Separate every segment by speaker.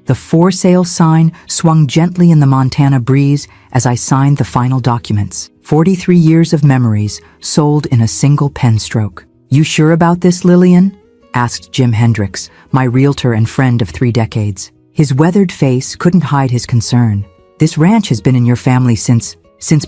Speaker 1: The for sale sign swung gently in the Montana breeze as I signed the final documents. 43 years of memories sold in a single pen stroke. "You sure about this, Lillian?" asked Jim Hendricks, my realtor and friend of 3 decades. His weathered face couldn't hide his concern. "This ranch has been in your family since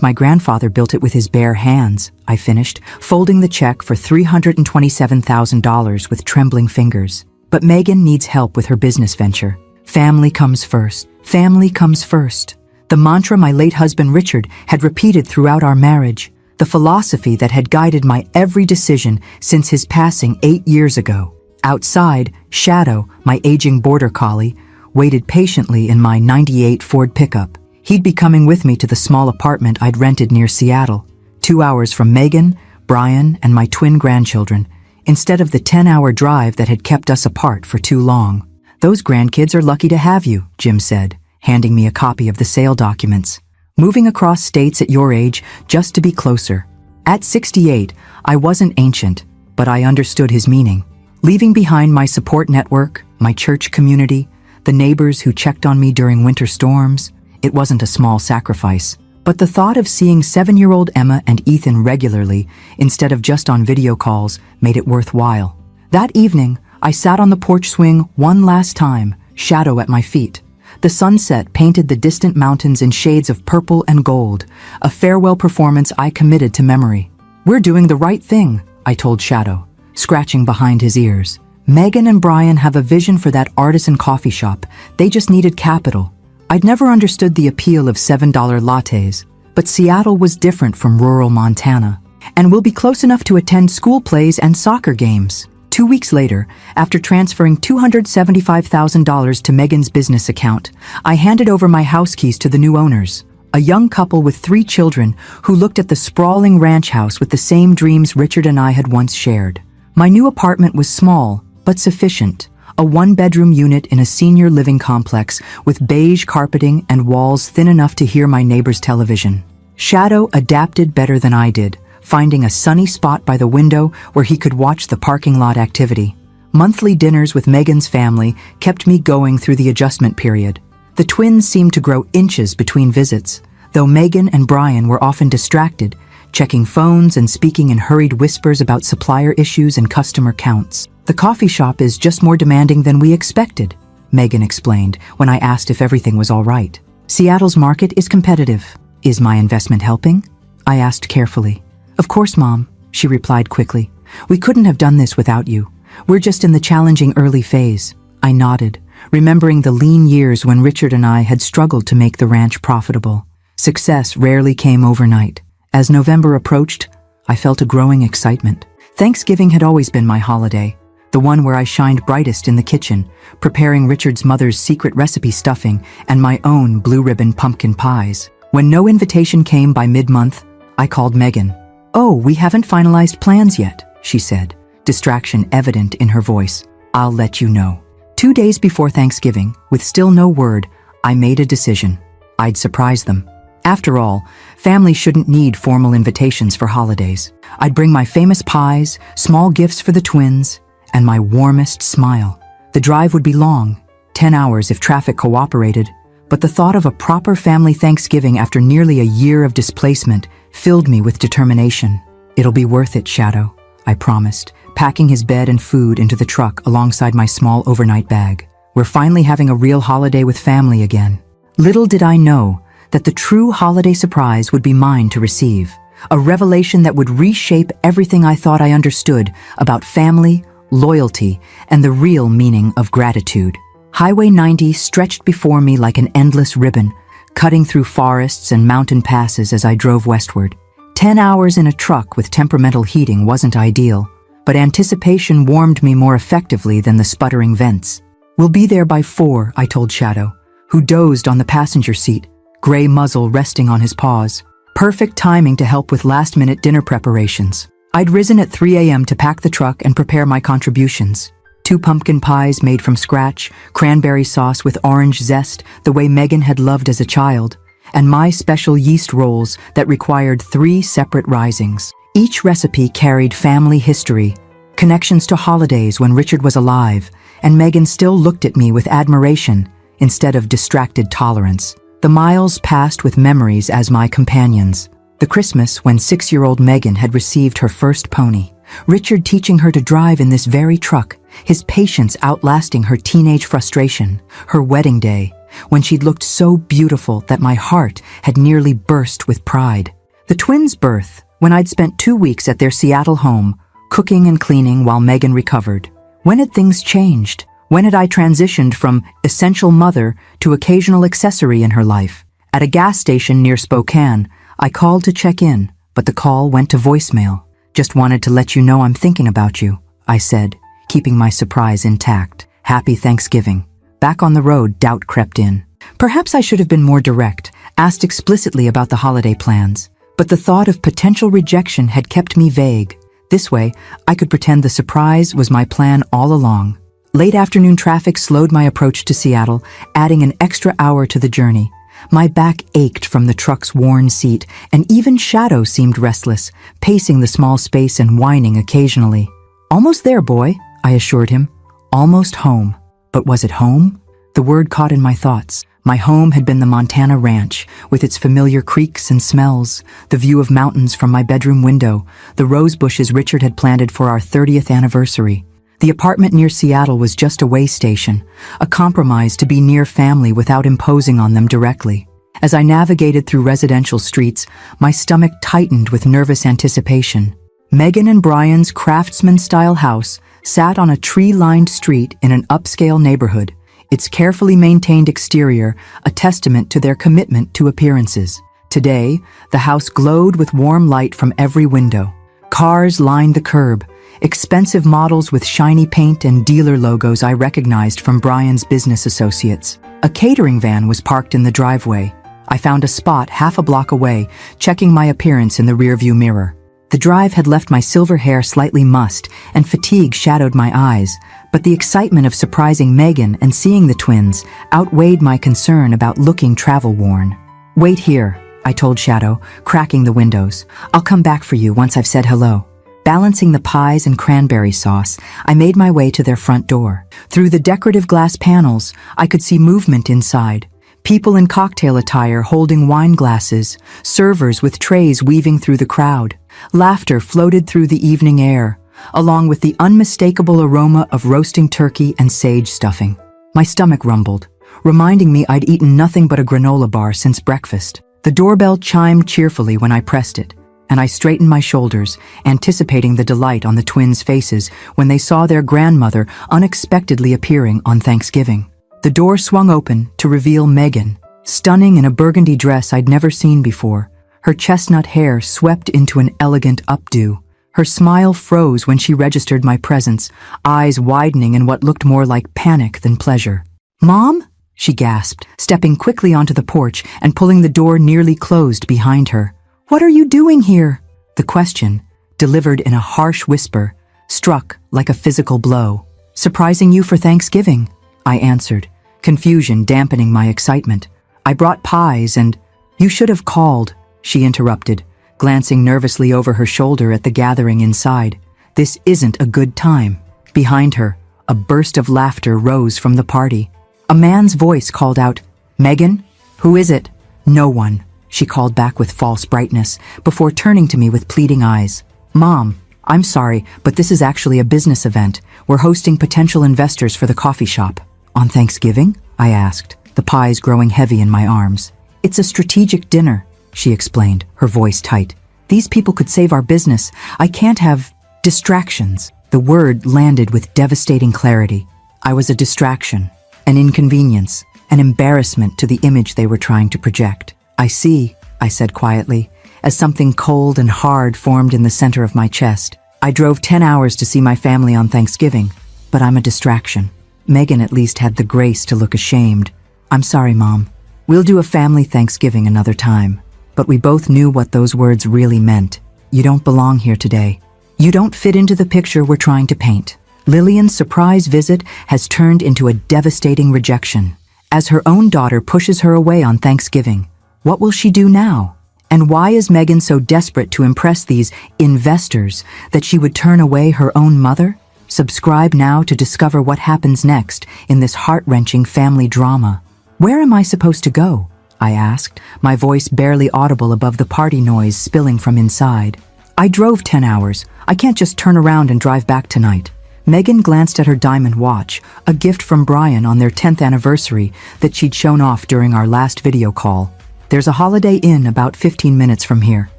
Speaker 1: my grandfather built it with his bare hands," I finished, folding the check for $327,000 with trembling fingers. "But Megan needs help with her business venture. Family comes first. Family comes first." The mantra my late husband Richard had repeated throughout our marriage, the philosophy that had guided my every decision since his passing 8 years ago. Outside, Shadow, my aging border collie, waited patiently in my '98 Ford pickup. He'd be coming with me to the small apartment I'd rented near Seattle, 2 hours from Megan, Brian, and my twin grandchildren, instead of the 10-hour drive that had kept us apart for too long. "Those grandkids are lucky to have you," Jim said, handing me a copy of the sale documents. "Moving across states at your age just to be closer." At 68, I wasn't ancient, but I understood his meaning. Leaving behind my support network, my church community, the neighbors who checked on me during winter storms, it wasn't a small sacrifice. But the thought of seeing 7-year-old Emma and Ethan regularly, instead of just on video calls, made it worthwhile. That evening, I sat on the porch swing one last time, Shadow at my feet. The sunset painted the distant mountains in shades of purple and gold, a farewell performance I committed to memory. "We're doing the right thing," I told Shadow, scratching behind his ears. "Megan and Brian have a vision for that artisan coffee shop. They just needed capital." I'd never understood the appeal of $7 lattes, but Seattle was different from rural Montana. "And we'll be close enough to attend school plays and soccer games." 2 weeks later, after transferring $275,000 to Megan's business account, I handed over my house keys to the new owners, a young couple with 3 children who looked at the sprawling ranch house with the same dreams Richard and I had once shared. My new apartment was small, but sufficient, a 1-bedroom unit in a senior living complex with beige carpeting and walls thin enough to hear my neighbor's television. Shadow adapted better than I did, finding a sunny spot by the window where he could watch the parking lot activity. Monthly dinners with Megan's family kept me going through the adjustment period. The twins seemed to grow inches between visits, though Megan and Brian were often distracted, checking phones and speaking in hurried whispers about supplier issues and customer counts. "The coffee shop is just more demanding than we expected," Megan explained when I asked if everything was all right. "Seattle's market is competitive. Is my investment helping?" I asked carefully. "Of course, Mom," she replied quickly. "We couldn't have done this without you. We're just in the challenging early phase." I nodded, remembering the lean years when Richard and I had struggled to make the ranch profitable. Success rarely came overnight. As November approached, I felt a growing excitement. Thanksgiving had always been my holiday, the one where I shined brightest in the kitchen, preparing Richard's mother's secret recipe stuffing and my own blue-ribbon pumpkin pies. When no invitation came by mid-month, I called Megan. "Oh, we haven't finalized plans yet," she said, distraction evident in her voice. "I'll let you know." 2 days before Thanksgiving, with still no word, I made a decision. I'd surprise them. After all, family shouldn't need formal invitations for holidays. I'd bring my famous pies, small gifts for the twins, and my warmest smile. The drive would be long, 10 hours if traffic cooperated, but the thought of a proper family Thanksgiving after nearly a year of displacement filled me with determination. "It'll be worth it, Shadow," I promised, packing his bed and food into the truck alongside my small overnight bag. "We're finally having a real holiday with family again." Little did I know that the true holiday surprise would be mine to receive, a revelation that would reshape everything I thought I understood about family, loyalty, and the real meaning of gratitude. Highway 90 stretched before me like an endless ribbon, cutting through forests and mountain passes as I drove westward. 10 hours in a truck with temperamental heating wasn't ideal, but anticipation warmed me more effectively than the sputtering vents. "We'll be there by 4, I told Shadow, who dozed on the passenger seat, gray muzzle resting on his paws. Perfect timing to help with last-minute dinner preparations. I'd risen at 3 a.m. to pack the truck and prepare my contributions. 2 pumpkin pies made from scratch, cranberry sauce with orange zest, the way Megan had loved as a child, and my special yeast rolls that required 3 separate risings. Each recipe carried family history, connections to holidays when Richard was alive, and Megan still looked at me with admiration, instead of distracted tolerance. The miles passed with memories as my companions. The Christmas when 6-year-old Megan had received her first pony. Richard teaching her to drive in this very truck, his patience outlasting her teenage frustration. Her wedding day, when she'd looked so beautiful that my heart had nearly burst with pride. The twins' birth, when I'd spent 2 weeks at their Seattle home, cooking and cleaning while Megan recovered. When had things changed? When had I transitioned from essential mother to occasional accessory in her life? At a gas station near Spokane, I called to check in, but the call went to voicemail. "Just wanted to let you know I'm thinking about you," I said, keeping my surprise intact. "Happy Thanksgiving." Back on the road, doubt crept in. Perhaps I should have been more direct, asked explicitly about the holiday plans. But the thought of potential rejection had kept me vague. This way, I could pretend the surprise was my plan all along. Late afternoon traffic slowed my approach to Seattle, adding an extra hour to the journey. My back ached from the truck's worn seat, and even Shadow seemed restless, pacing the small space and whining occasionally. "Almost there, boy," I assured him. Almost home. But was it home? The word caught in my thoughts. My home had been the Montana ranch, with its familiar creaks and smells, the view of mountains from my bedroom window, the rose bushes Richard had planted for our 30th anniversary. The apartment near Seattle was just a way station, a compromise to be near family without imposing on them directly. As I navigated through residential streets, my stomach tightened with nervous anticipation. Megan and Brian's craftsman-style house sat on a tree-lined street in an upscale neighborhood, its carefully maintained exterior a testament to their commitment to appearances. Today, the house glowed with warm light from every window. Cars lined the curb, expensive models with shiny paint and dealer logos I recognized from Brian's business associates. A catering van was parked in the driveway. I found a spot half a block away, checking my appearance in the rearview mirror. The drive had left my silver hair slightly mussed, and fatigue shadowed my eyes, but the excitement of surprising Megan and seeing the twins outweighed my concern about looking travel-worn. "Wait here," I told Shadow, cracking the windows. "I'll come back for you once I've said hello." Balancing the pies and cranberry sauce, I made my way to their front door. Through the decorative glass panels, I could see movement inside. People in cocktail attire holding wine glasses, servers with trays weaving through the crowd. Laughter floated through the evening air, along with the unmistakable aroma of roasting turkey and sage stuffing. My stomach rumbled, reminding me I'd eaten nothing but a granola bar since breakfast. The doorbell chimed cheerfully when I pressed it, and I straightened my shoulders, anticipating the delight on the twins' faces when they saw their grandmother unexpectedly appearing on Thanksgiving. The door swung open to reveal Megan, stunning in a burgundy dress I'd never seen before. Her chestnut hair swept into an elegant updo. Her smile froze when she registered my presence, eyes widening in what looked more like panic than pleasure. "Mom?" she gasped, stepping quickly onto the porch and pulling the door nearly closed behind her. "What are you doing here?" The question, delivered in a harsh whisper, struck like a physical blow. "Surprising you for Thanksgiving," I answered, confusion dampening my excitement. "I brought pies and—" "You should have called," she interrupted, glancing nervously over her shoulder at the gathering inside. "This isn't a good time." Behind her, a burst of laughter rose from the party. A man's voice called out, "Megan? Who is it?" "No one," she called back with false brightness, before turning to me with pleading eyes. "Mom, I'm sorry, but this is actually a business event. We're hosting potential investors for the coffee shop." "On Thanksgiving?" I asked, the pies growing heavy in my arms. "It's a strategic dinner," she explained, her voice tight. "These people could save our business. I can't have distractions." The word landed with devastating clarity. I was a distraction, an inconvenience, an embarrassment to the image they were trying to project. "I see," I said quietly, as something cold and hard formed in the center of my chest. "I drove 10 hours to see my family on Thanksgiving, but I'm a distraction." Megan at least had the grace to look ashamed. "I'm sorry, Mom. We'll do a family Thanksgiving another time." But we both knew what those words really meant. You don't belong here today. You don't fit into the picture we're trying to paint. Lillian's surprise visit has turned into a devastating rejection. As her own daughter pushes her away on Thanksgiving, what will she do now? And why is Megan so desperate to impress these investors that she would turn away her own mother? Subscribe now to discover what happens next in this heart-wrenching family drama. Where am I supposed to go? I asked, my voice barely audible above the party noise spilling from inside. I drove 10 hours. I can't just turn around and drive back tonight. Megan glanced at her diamond watch, a gift from Brian on their 10th anniversary that she'd shown off during our last video call. There's a Holiday Inn about 15 minutes from here.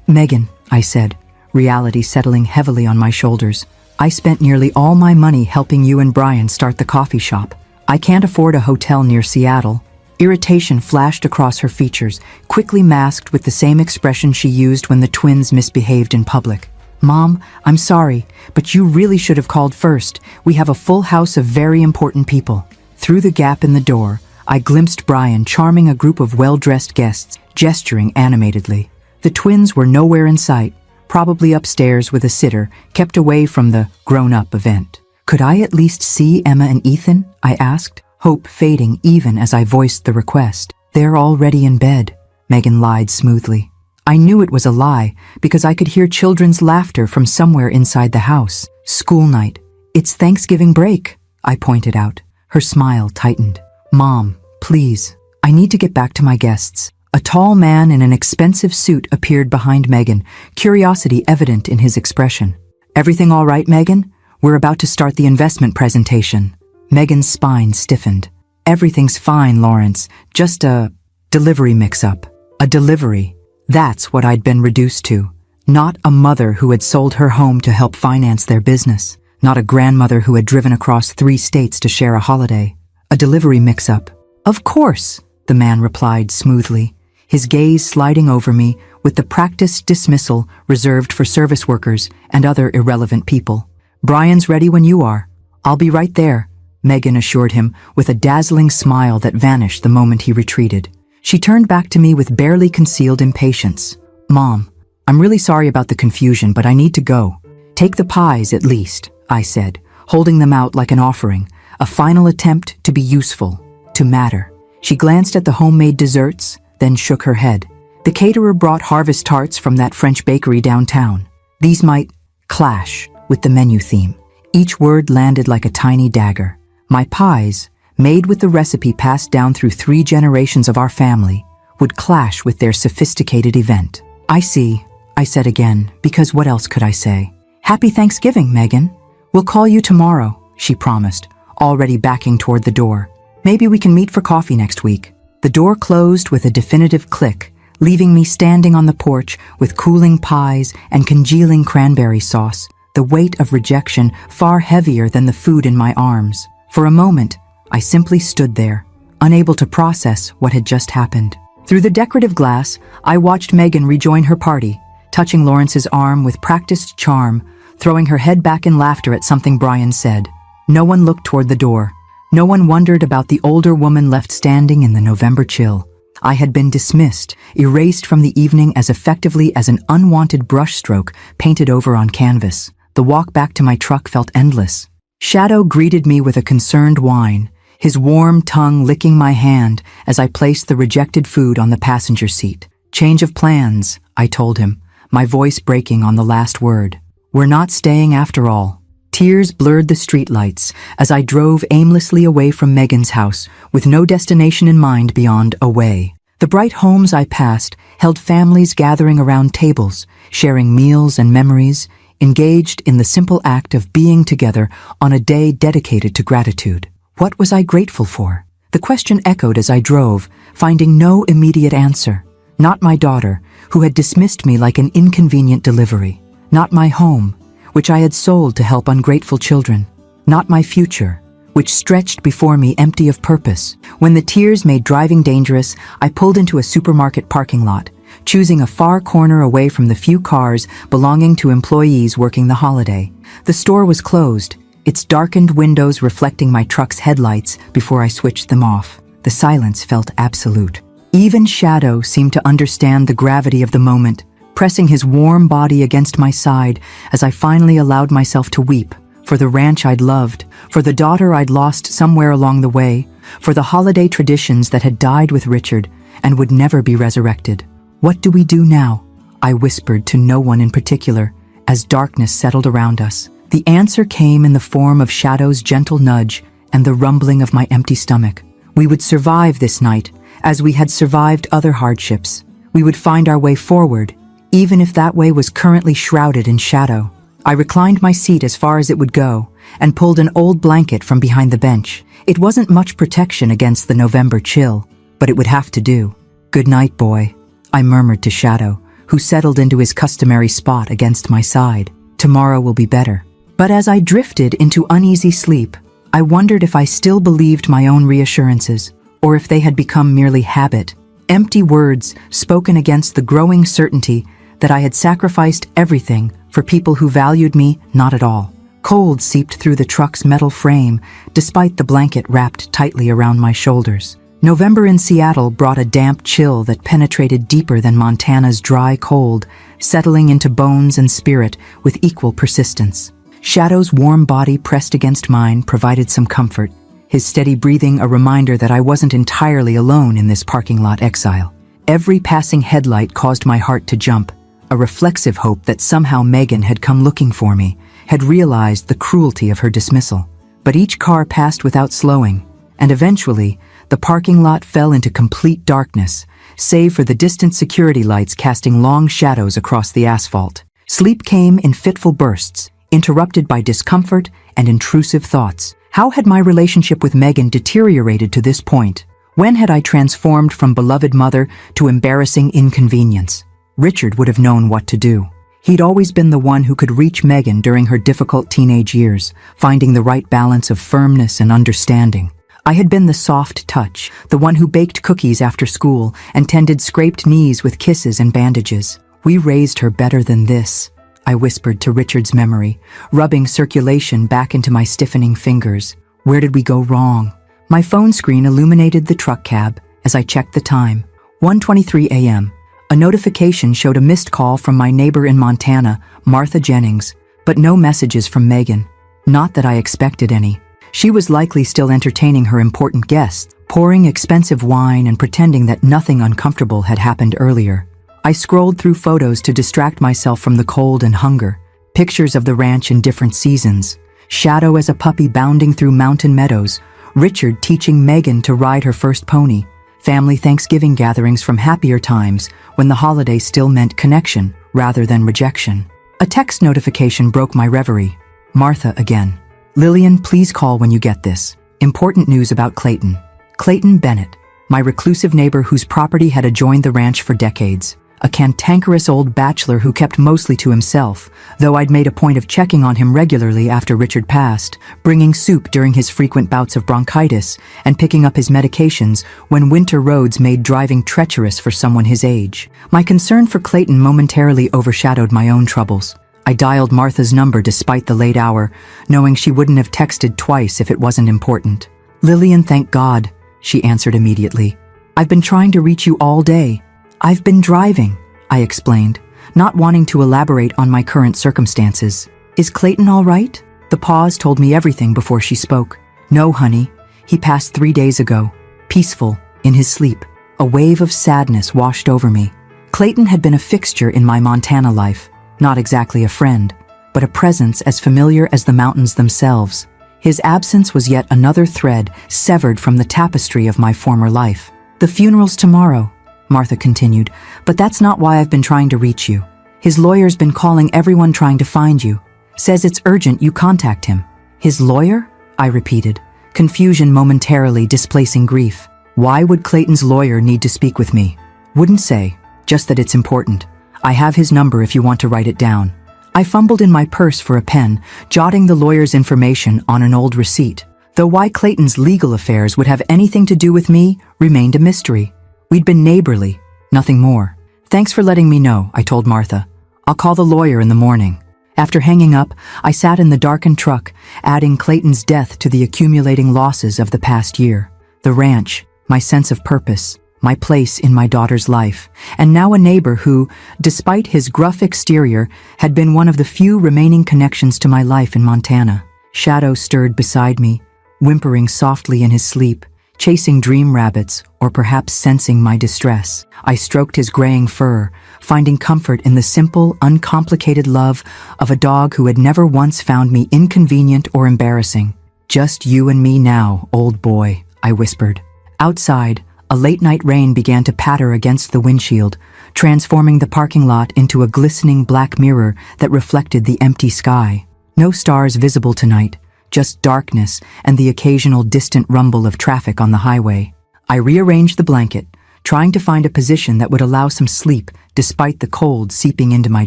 Speaker 1: Megan, I said, reality settling heavily on my shoulders. I spent nearly all my money helping you and Brian start the coffee shop. I can't afford a hotel near Seattle. Irritation flashed across her features, quickly masked with the same expression she used when the twins misbehaved in public. Mom, I'm sorry, but you really should have called first. We have a full house of very important people. Through the gap in the door, I glimpsed Brian charming a group of well-dressed guests, gesturing animatedly. The twins were nowhere in sight, probably upstairs with a sitter, kept away from the grown-up event. Could I at least see Emma and Ethan? I asked, hope fading even as I voiced the request. They're already in bed, Megan lied smoothly. I knew it was a lie because I could hear children's laughter from somewhere inside the house. School night. It's Thanksgiving break, I pointed out. Her smile tightened. Mom, please. I need to get back to my guests. A tall man in an expensive suit appeared behind Megan, curiosity evident in his expression. Everything all right, Megan? We're about to start the investment presentation. Megan's spine stiffened. Everything's fine, Lawrence. Just a delivery mix-up. A delivery. That's what I'd been reduced to. Not a mother who had sold her home to help finance their business. Not a grandmother who had driven across 3 states to share a holiday. A delivery mix-up. Of course, the man replied smoothly, his gaze sliding over me with the practiced dismissal reserved for service workers and other irrelevant people. Brian's ready when you are. I'll be right there, Megan assured him with a dazzling smile that vanished the moment he retreated. She turned back to me with barely concealed impatience. Mom, I'm really sorry about the confusion, but I need to go. Take the pies at least, I said, holding them out like an offering, a final attempt to be useful, to matter. She glanced at the homemade desserts, then shook her head. The caterer brought harvest tarts from that French bakery downtown. These might clash with the menu theme. Each word landed like a tiny dagger. My pies, made with the recipe passed down through 3 generations of our family, would clash with their sophisticated event. I see, I said again, because what else could I say? Happy Thanksgiving, Megan. We'll call you tomorrow, she promised, already backing toward the door. Maybe we can meet for coffee next week. The door closed with a definitive click, leaving me standing on the porch with cooling pies and congealing cranberry sauce, the weight of rejection far heavier than the food in my arms. For a moment, I simply stood there, unable to process what had just happened. Through the decorative glass, I watched Megan rejoin her party, touching Lawrence's arm with practiced charm, throwing her head back in laughter at something Brian said. No one looked toward the door. No one wondered about the older woman left standing in the November chill. I had been dismissed, erased from the evening as effectively as an unwanted brushstroke painted over on canvas. The walk back to my truck felt endless. Shadow greeted me with a concerned whine, his warm tongue licking my hand as I placed the rejected food on the passenger seat. Change of plans, I told him, my voice breaking on the last word. We're not staying after all. Tears blurred the streetlights as I drove aimlessly away from Megan's house, with no destination in mind beyond away. The bright homes I passed held families gathering around tables, sharing meals and memories, engaged in the simple act of being together on a day dedicated to gratitude. What was I grateful for? The question echoed as I drove, finding no immediate answer. Not my daughter, who had dismissed me like an inconvenient delivery. Not my home, which I had sold to help ungrateful children. Not my future, which stretched before me empty of purpose. When the tears made driving dangerous, I pulled into a supermarket parking lot, choosing a far corner away from the few cars belonging to employees working the holiday. The store was closed, its darkened windows reflecting my truck's headlights before I switched them off. The silence felt absolute. Even Shadow seemed to understand the gravity of the moment, pressing his warm body against my side as I finally allowed myself to weep for the ranch I'd loved, for the daughter I'd lost somewhere along the way, for the holiday traditions that had died with Richard and would never be resurrected. What do we do now? I whispered to no one in particular as darkness settled around us. The answer came in the form of Shadow's gentle nudge and the rumbling of my empty stomach. We would survive this night, as we had survived other hardships. We would find our way forward, even if that way was currently shrouded in shadow. I reclined my seat as far as it would go, and pulled an old blanket from behind the bench. It wasn't much protection against the November chill, but it would have to do. "Good night, boy," I murmured to Shadow, who settled into his customary spot against my side. "Tomorrow will be better." But as I drifted into uneasy sleep, I wondered if I still believed my own reassurances, or if they had become merely habit, empty words spoken against the growing certainty that I had sacrificed everything for people who valued me not at all. Cold seeped through the truck's metal frame, despite the blanket wrapped tightly around my shoulders. November in Seattle brought a damp chill that penetrated deeper than Montana's dry cold, settling into bones and spirit with equal persistence. Shadow's warm body pressed against mine provided some comfort, his steady breathing a reminder that I wasn't entirely alone in this parking lot exile. Every passing headlight caused my heart to jump, a reflexive hope that somehow Megan had come looking for me, had realized the cruelty of her dismissal. But each car passed without slowing, and eventually, the parking lot fell into complete darkness, save for the distant security lights casting long shadows across the asphalt. Sleep came in fitful bursts, interrupted by discomfort and intrusive thoughts. How had my relationship with Megan deteriorated to this point? When had I transformed from beloved mother to embarrassing inconvenience? Richard would have known what to do. He'd always been the one who could reach Megan during her difficult teenage years, finding the right balance of firmness and understanding. I had been the soft touch, the one who baked cookies after school and tended scraped knees with kisses and bandages. "We raised her better than this," I whispered to Richard's memory, rubbing circulation back into my stiffening fingers. Where did we go wrong? My phone screen illuminated the truck cab as I checked the time. 1:23 a.m. A notification showed a missed call from my neighbor in Montana, Martha Jennings, but no messages from Megan. Not that I expected any. She was likely still entertaining her important guests, pouring expensive wine and pretending that nothing uncomfortable had happened earlier. I scrolled through photos to distract myself from the cold and hunger. Pictures of the ranch in different seasons. Shadow as a puppy bounding through mountain meadows. Richard teaching Megan to ride her first pony. Family Thanksgiving gatherings from happier times when the holiday still meant connection rather than rejection. A text notification broke my reverie. Martha again. "Lillian, please call when you get this. Important news about Clayton." Clayton Bennett, my reclusive neighbor whose property had adjoined the ranch for decades. A cantankerous old bachelor who kept mostly to himself, though I'd made a point of checking on him regularly after Richard passed, bringing soup during his frequent bouts of bronchitis, and picking up his medications when winter roads made driving treacherous for someone his age. My concern for Clayton momentarily overshadowed my own troubles. I dialed Martha's number despite the late hour, knowing she wouldn't have texted twice if it wasn't important. "Lillian, thank God," she answered immediately. "I've been trying to reach you all day. I've been driving," I explained, not wanting to elaborate on my current circumstances. "Is Clayton all right?" The pause told me everything before she spoke. "No, honey. He passed 3 days ago. Peaceful, in his sleep." A wave of sadness washed over me. Clayton had been a fixture in my Montana life. Not exactly a friend, but a presence as familiar as the mountains themselves. His absence was yet another thread severed from the tapestry of my former life. "The funeral's tomorrow," Martha continued, "but that's not why I've been trying to reach you. His lawyer's been calling everyone trying to find you. Says it's urgent you contact him." "His lawyer?" I repeated, confusion momentarily displacing grief. Why would Clayton's lawyer need to speak with me? "Wouldn't say, just that it's important. I have his number if you want to write it down." I fumbled in my purse for a pen, jotting the lawyer's information on an old receipt. Though why Clayton's legal affairs would have anything to do with me remained a mystery. We'd been neighborly, nothing more. "Thanks for letting me know," I told Martha. "I'll call the lawyer in the morning." After hanging up, I sat in the darkened truck, adding Clayton's death to the accumulating losses of the past year. The ranch, my sense of purpose, my place in my daughter's life, and now a neighbor who, despite his gruff exterior, had been one of the few remaining connections to my life in Montana. Shadow stirred beside me, whimpering softly in his sleep, chasing dream rabbits, or perhaps sensing my distress. I stroked his graying fur, finding comfort in the simple, uncomplicated love of a dog who had never once found me inconvenient or embarrassing. "Just you and me now, old boy," I whispered, Outside, a late-night rain began to patter against the windshield, transforming the parking lot into a glistening black mirror that reflected the empty sky. No stars visible tonight, just darkness and the occasional distant rumble of traffic on the highway. I rearranged the blanket, trying to find a position that would allow some sleep despite the cold seeping into my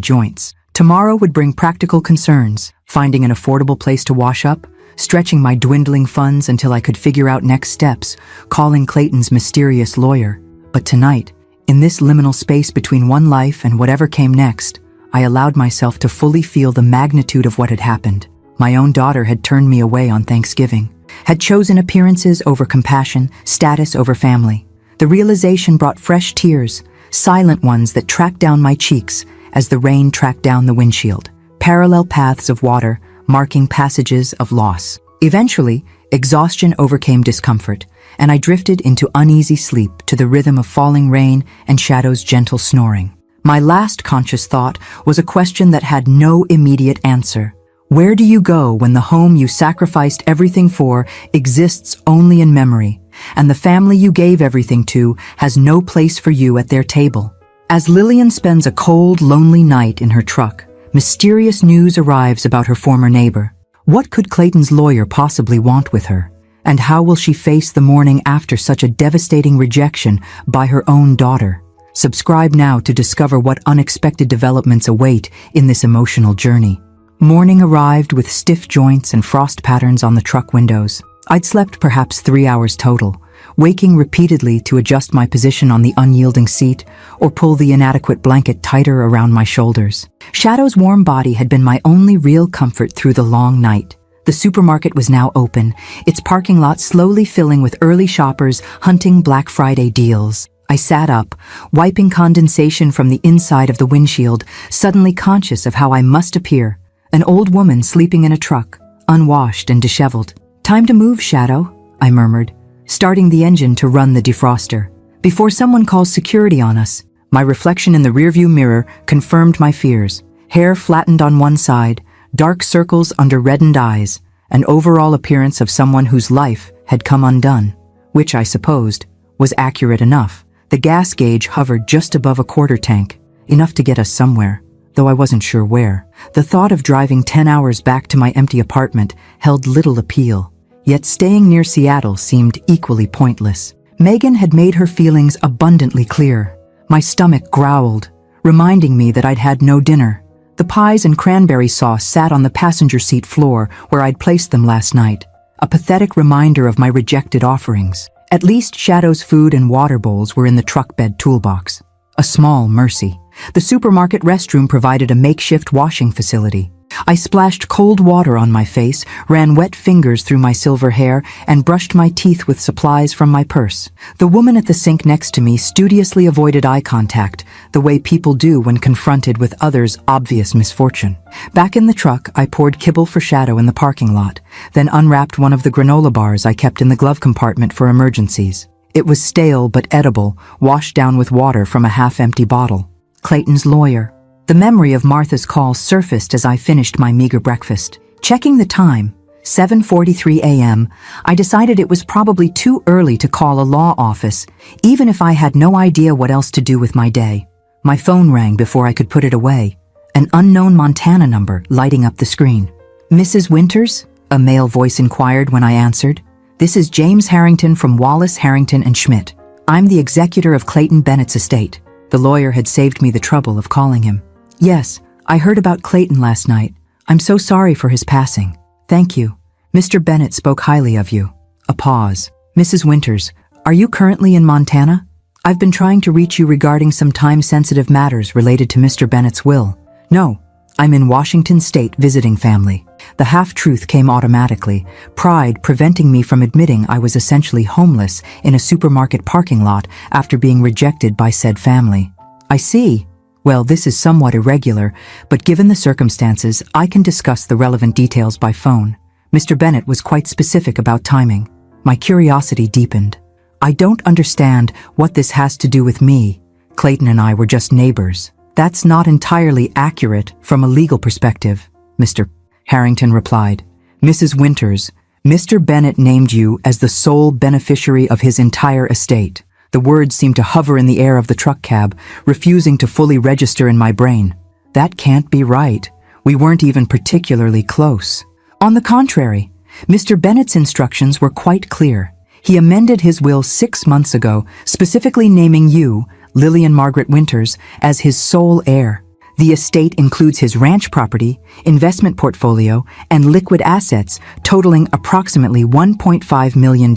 Speaker 1: joints. Tomorrow would bring practical concerns, finding an affordable place to wash up, stretching my dwindling funds until I could figure out next steps, calling Clayton's mysterious lawyer. But tonight, in this liminal space between one life and whatever came next, I allowed myself to fully feel the magnitude of what had happened. My own daughter had turned me away on Thanksgiving, had chosen appearances over compassion, status over family. The realization brought fresh tears, silent ones that tracked down my cheeks as the rain tracked down the windshield, parallel paths of water marking passages of loss. Eventually, exhaustion overcame discomfort, and I drifted into uneasy sleep to the rhythm of falling rain and Shadow's gentle snoring. My last conscious thought was a question that had no immediate answer. Where do you go when the home you sacrificed everything for exists only in memory, and the family you gave everything to has no place for you at their table? As Lillian spends a cold, lonely night in her truck, mysterious news arrives about her former neighbor. What could Clayton's lawyer possibly want with her? And how will she face the morning after such a devastating rejection by her own daughter? Subscribe now to discover what unexpected developments await in this emotional journey. Morning arrived with stiff joints and frost patterns on the truck windows. I'd slept perhaps 3 hours total, waking repeatedly to adjust my position on the unyielding seat or pull the inadequate blanket tighter around my shoulders. Shadow's warm body had been my only real comfort through the long night. The supermarket was now open, its parking lot slowly filling with early shoppers hunting Black Friday deals. I sat up, wiping condensation from the inside of the windshield, suddenly conscious of how I must appear. An old woman sleeping in a truck, unwashed and disheveled. "Time to move, Shadow," I murmured, starting the engine to run the defroster. Before someone calls security on us, my reflection in the rearview mirror confirmed my fears. Hair flattened on one side, dark circles under reddened eyes, an overall appearance of someone whose life had come undone, which I supposed was accurate enough. The gas gauge hovered just above a quarter tank, enough to get us somewhere, though I wasn't sure where. The thought of driving 10 hours back to my empty apartment held little appeal, yet staying near Seattle seemed equally pointless. Megan had made her feelings abundantly clear. My stomach growled, reminding me that I'd had no dinner. The pies and cranberry sauce sat on the passenger seat floor where I'd placed them last night, a pathetic reminder of my rejected offerings. At least Shadow's food and water bowls were in the truck bed toolbox. A small mercy. The supermarket restroom provided a makeshift washing facility. I splashed cold water on my face, ran wet fingers through my silver hair, and brushed my teeth with supplies from my purse. The woman at the sink next to me studiously avoided eye contact, the way people do when confronted with others' obvious misfortune. Back in the truck, I poured kibble for Shadow in the parking lot, then unwrapped one of the granola bars I kept in the glove compartment for emergencies. It was stale but edible, washed down with water from a half-empty bottle. Clayton's lawyer. The memory of Martha's call surfaced as I finished my meager breakfast. Checking the time, 7:43 a.m., I decided it was probably too early to call a law office, even if I had no idea what else to do with my day. My phone rang before I could put it away, an unknown Montana number lighting up the screen. "Mrs. Winters?" a male voice inquired when I answered. "This is James Harrington from Wallace, Harrington and Schmidt. I'm the executor of Clayton Bennett's estate." The lawyer had saved me the trouble of calling him. "Yes, I heard about Clayton last night. I'm so sorry for his passing." "Thank you. Mr. Bennett spoke highly of you." A pause. "Mrs. Winters, are you currently in Montana? I've been trying to reach you regarding some time-sensitive matters related to Mr. Bennett's will." "No, I'm in Washington State visiting family." The half-truth came automatically, pride preventing me from admitting I was essentially homeless in a supermarket parking lot after being rejected by said family. "I see. Well, this is somewhat irregular, but given the circumstances, I can discuss the relevant details by phone." Mr. Bennett was quite specific about timing. My curiosity deepened. "I don't understand what this has to do with me. Clayton and I were just neighbors." "That's not entirely accurate from a legal perspective," Mr. Harrington replied. "Mrs. Winters, Mr. Bennett named you as the sole beneficiary of his entire estate. The words seemed to hover in the air of the truck cab, refusing to fully register in my brain. That can't be right. We weren't even particularly close. On the contrary, Mr. Bennett's instructions were quite clear. He amended his will 6 months ago, specifically naming you, Lillian Margaret Winters, as his sole heir. The estate includes his ranch property, investment portfolio, and liquid assets totaling approximately $1.5 million.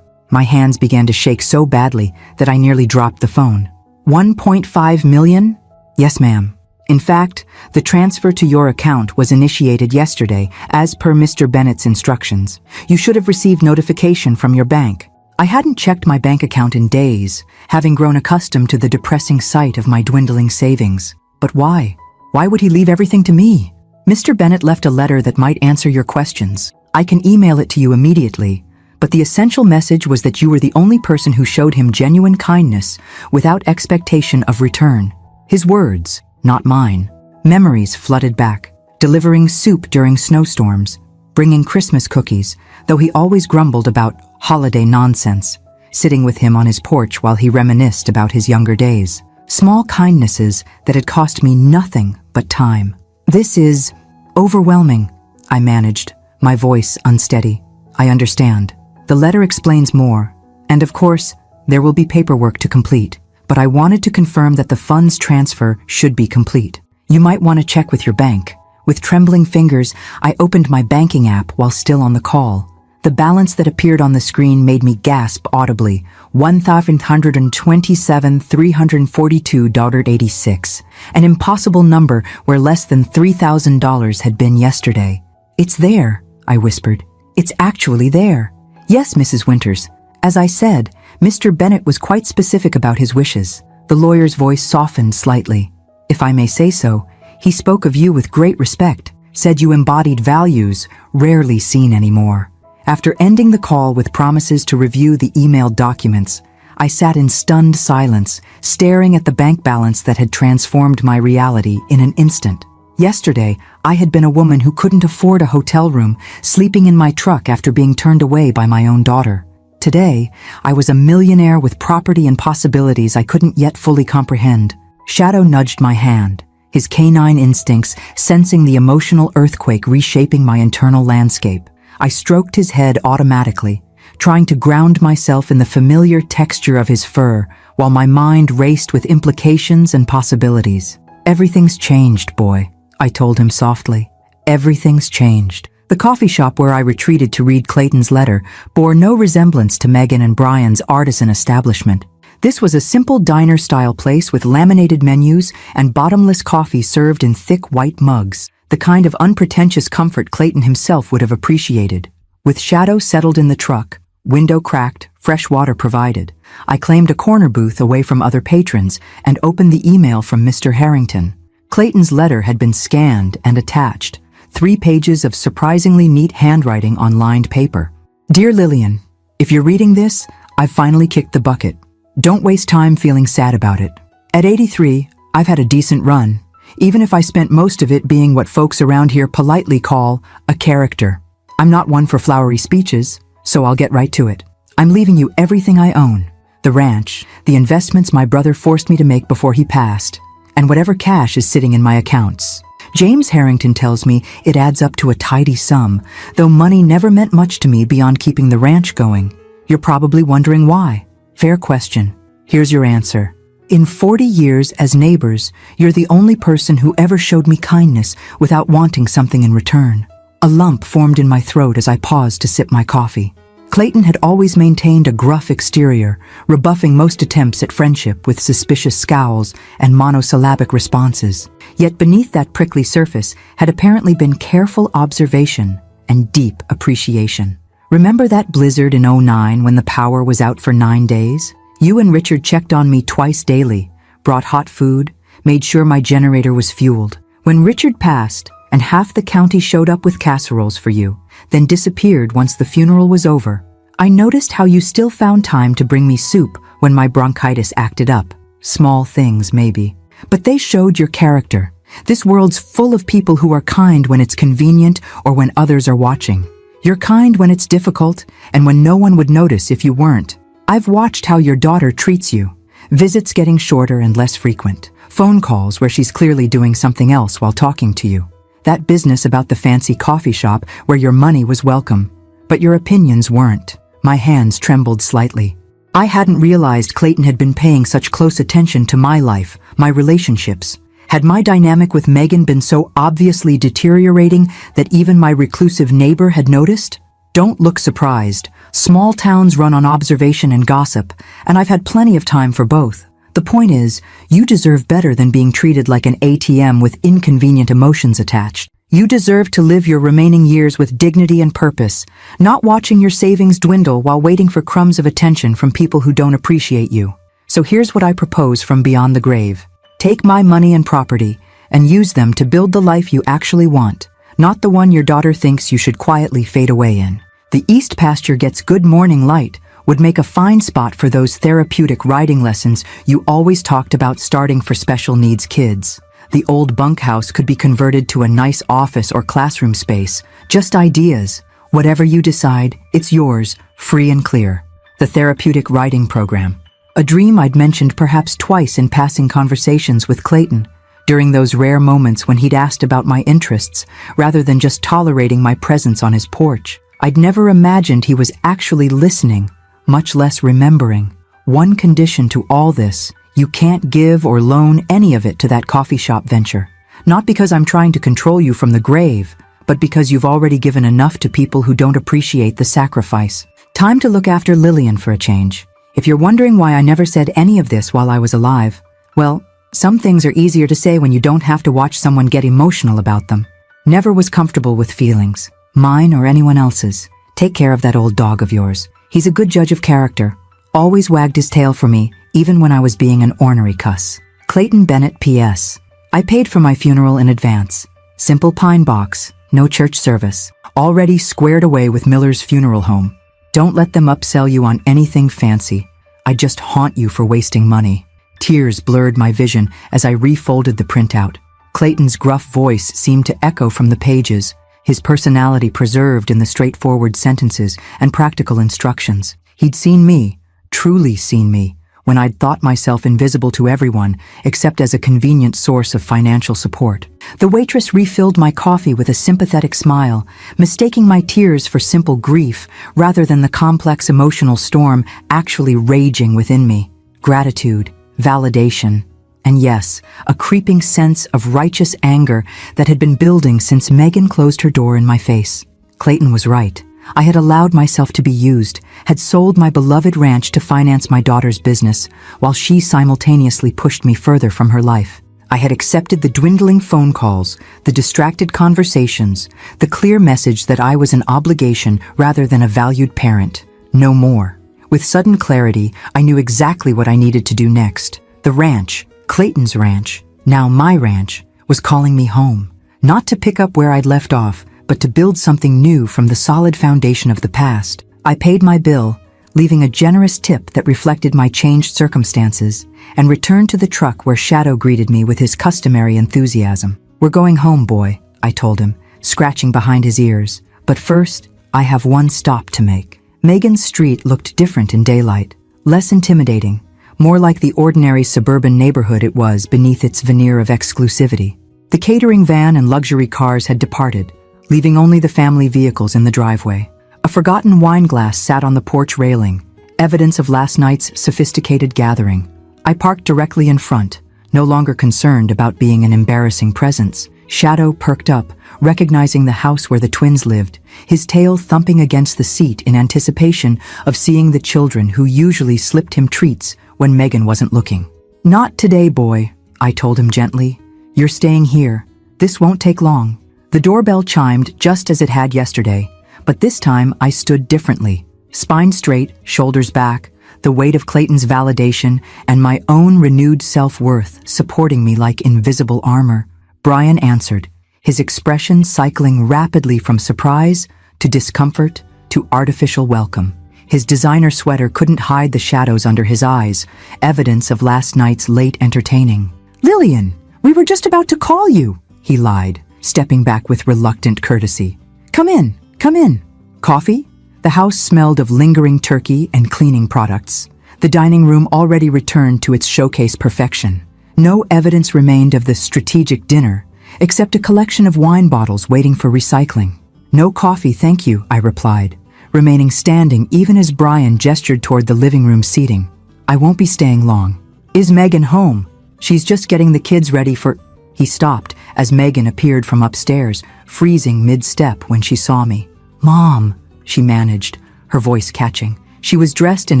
Speaker 1: My hands began to shake so badly that I nearly dropped the phone. 1.5 million? Yes, ma'am. In fact, the transfer to your account was initiated yesterday, as per Mr. Bennett's instructions. You should have received notification from your bank. I hadn't checked my bank account in days, having grown accustomed to the depressing sight of my dwindling savings. But why? Why would he leave everything to me? Mr. Bennett left a letter that might answer your questions. I can email it to you immediately, but the essential message was that you were the only person who showed him genuine kindness without expectation of return. His words, not mine. Memories flooded back, delivering soup during snowstorms, bringing Christmas cookies, though he always grumbled about holiday nonsense, sitting with him on his porch while he reminisced about his younger days. Small kindnesses that had cost me nothing but time. This is overwhelming, I managed, my voice unsteady. I understand. The letter explains more, and of course, there will be paperwork to complete, but I wanted to confirm that the funds transfer should be complete. You might want to check with your bank. With trembling fingers, I opened my banking app while still on the call. The balance that appeared on the screen made me gasp audibly, $1,127,342.86, an impossible number where less than $3,000 had been yesterday. It's there, I whispered. It's actually there. Yes, Mrs. Winters. As I said, Mr. Bennett was quite specific about his wishes. The lawyer's voice softened slightly. If I may say so, he spoke of you with great respect, said you embodied values rarely seen anymore. After ending the call with promises to review the emailed documents, I sat in stunned silence, staring at the bank balance that had transformed my reality in an instant. Yesterday, I had been a woman who couldn't afford a hotel room, sleeping in my truck after being turned away by my own daughter. Today, I was a millionaire with property and possibilities I couldn't yet fully comprehend. Shadow nudged my hand, his canine instincts sensing the emotional earthquake reshaping my internal landscape. I stroked his head automatically, trying to ground myself in the familiar texture of his fur, while my mind raced with implications and possibilities. Everything's changed, boy, I told him softly. Everything's changed. The coffee shop where I retreated to read Clayton's letter bore no resemblance to Megan and Brian's artisan establishment. This was a simple diner-style place with laminated menus and bottomless coffee served in thick white mugs, the kind of unpretentious comfort Clayton himself would have appreciated. With Shadow settled in the truck, window cracked, fresh water provided, I claimed a corner booth away from other patrons and opened the email from Mr. Harrington. Clayton's letter had been scanned and attached, 3 pages of surprisingly neat handwriting on lined paper. Dear Lillian, if you're reading this, I've finally kicked the bucket. Don't waste time feeling sad about it. At 83, I've had a decent run, even if I spent most of it being what folks around here politely call a character. I'm not one for flowery speeches, so I'll get right to it. I'm leaving you everything I own. The ranch, the investments my brother forced me to make before he passed, and whatever cash is sitting in my accounts. James Harrington tells me it adds up to a tidy sum, though money never meant much to me beyond keeping the ranch going. You're probably wondering why. Fair question. Here's your answer. In 40 years as neighbors, you're the only person who ever showed me kindness without wanting something in return. A lump formed in my throat as I paused to sip my coffee. Clayton had always maintained a gruff exterior, rebuffing most attempts at friendship with suspicious scowls and monosyllabic responses. Yet beneath that prickly surface had apparently been careful observation and deep appreciation. Remember that blizzard in '09 when the power was out for 9 days? You and Richard checked on me twice daily, brought hot food, made sure my generator was fueled. When Richard passed, and half the county showed up with casseroles for you, then disappeared once the funeral was over, I noticed how you still found time to bring me soup when my bronchitis acted up. Small things, maybe. But they showed your character. This world's full of people who are kind when it's convenient or when others are watching. You're kind when it's difficult, and when no one would notice if you weren't. I've watched how your daughter treats you. Visits getting shorter and less frequent. Phone calls where she's clearly doing something else while talking to you. That business about the fancy coffee shop where your money was welcome, but your opinions weren't. My hands trembled slightly. I hadn't realized Clayton had been paying such close attention to my life, my relationships. Had my dynamic with Megan been so obviously deteriorating that even my reclusive neighbor had noticed? Don't look surprised. Small towns run on observation and gossip, and I've had plenty of time for both. The point is, you deserve better than being treated like an ATM with inconvenient emotions attached. You deserve to live your remaining years with dignity and purpose, not watching your savings dwindle while waiting for crumbs of attention from people who don't appreciate you. So here's what I propose from beyond the grave. Take my money and property and use them to build the life you actually want, not the one your daughter thinks you should quietly fade away in. The east pasture gets good morning light, would make a fine spot for those therapeutic riding lessons you always talked about starting for special needs kids. The old bunkhouse could be converted to a nice office or classroom space. Just ideas. Whatever you decide, it's yours, free and clear. The therapeutic riding program. A dream I'd mentioned perhaps twice in passing conversations with Clayton, during those rare moments when he'd asked about my interests, rather than just tolerating my presence on his porch. I'd never imagined he was actually listening, much less remembering. One condition to all this: you can't give or loan any of it to that coffee shop venture. Not because I'm trying to control you from the grave, but because you've already given enough to people who don't appreciate the sacrifice. Time to look after Lillian for a change. If you're wondering why I never said any of this while I was alive, well, some things are easier to say when you don't have to watch someone get emotional about them. Never was comfortable with feelings, mine or anyone else's. Take care of that old dog of yours. He's a good judge of character. Always wagged his tail for me, even when I was being an ornery cuss. Clayton Bennett P.S. I paid for my funeral in advance. Simple pine box, no church service. Already squared away with Miller's Funeral Home. Don't let them upsell you on anything fancy. I just haunt you for wasting money. Tears blurred my vision as I refolded the printout. Clayton's gruff voice seemed to echo from the pages, his personality preserved in the straightforward sentences and practical instructions. He'd seen me, truly seen me, when I'd thought myself invisible to everyone except as a convenient source of financial support. The waitress refilled my coffee with a sympathetic smile, mistaking my tears for simple grief rather than the complex emotional storm actually raging within me. Gratitude, validation, and yes, a creeping sense of righteous anger that had been building since Megan closed her door in my face. Clayton was right. I had allowed myself to be used, had sold my beloved ranch to finance my daughter's business, while she simultaneously pushed me further from her life. I had accepted the dwindling phone calls, the distracted conversations, the clear message that I was an obligation rather than a valued parent. No more. With sudden clarity, I knew exactly what I needed to do next. The ranch, Clayton's ranch, now my ranch, was calling me home. Not to pick up where I'd left off, but to build something new from the solid foundation of the past. I paid my bill, leaving a generous tip that reflected my changed circumstances, and returned to the truck where Shadow greeted me with his customary enthusiasm. "We're going home, boy," I told him, scratching behind his ears. "But first, I have one stop to make." Megan's street looked different in daylight, less intimidating, more like the ordinary suburban neighborhood it was beneath its veneer of exclusivity. The catering van and luxury cars had departed, leaving only the family vehicles in the driveway. A forgotten wine glass sat on the porch railing, evidence of last night's sophisticated gathering. I parked directly in front, no longer concerned about being an embarrassing presence. Shadow perked up, recognizing the house where the twins lived, his tail thumping against the seat in anticipation of seeing the children who usually slipped him treats when Megan wasn't looking. "Not today, boy," I told him gently. "You're staying here. This won't take long." The doorbell chimed just as it had yesterday, but this time I stood differently. Spine straight, shoulders back, the weight of Clayton's validation and my own renewed self-worth supporting me like invisible armor. Brian answered, his expression cycling rapidly from surprise to discomfort to artificial welcome. His designer sweater couldn't hide the shadows under his eyes, evidence of last night's late entertaining. "Lillian, we were just about to call you," he lied, stepping back with reluctant courtesy. Come in, Coffee? The house smelled of lingering turkey and cleaning products. The dining room already returned to its showcase perfection. No evidence remained of the strategic dinner, except a collection of wine bottles waiting for recycling. No coffee, thank you, I replied, remaining standing even as Brian gestured toward the living room seating. I won't be staying long. Is Megan home? She's just getting the kids ready for... He stopped as Megan appeared from upstairs, freezing mid-step when she saw me. Mom, she managed, her voice catching. She was dressed in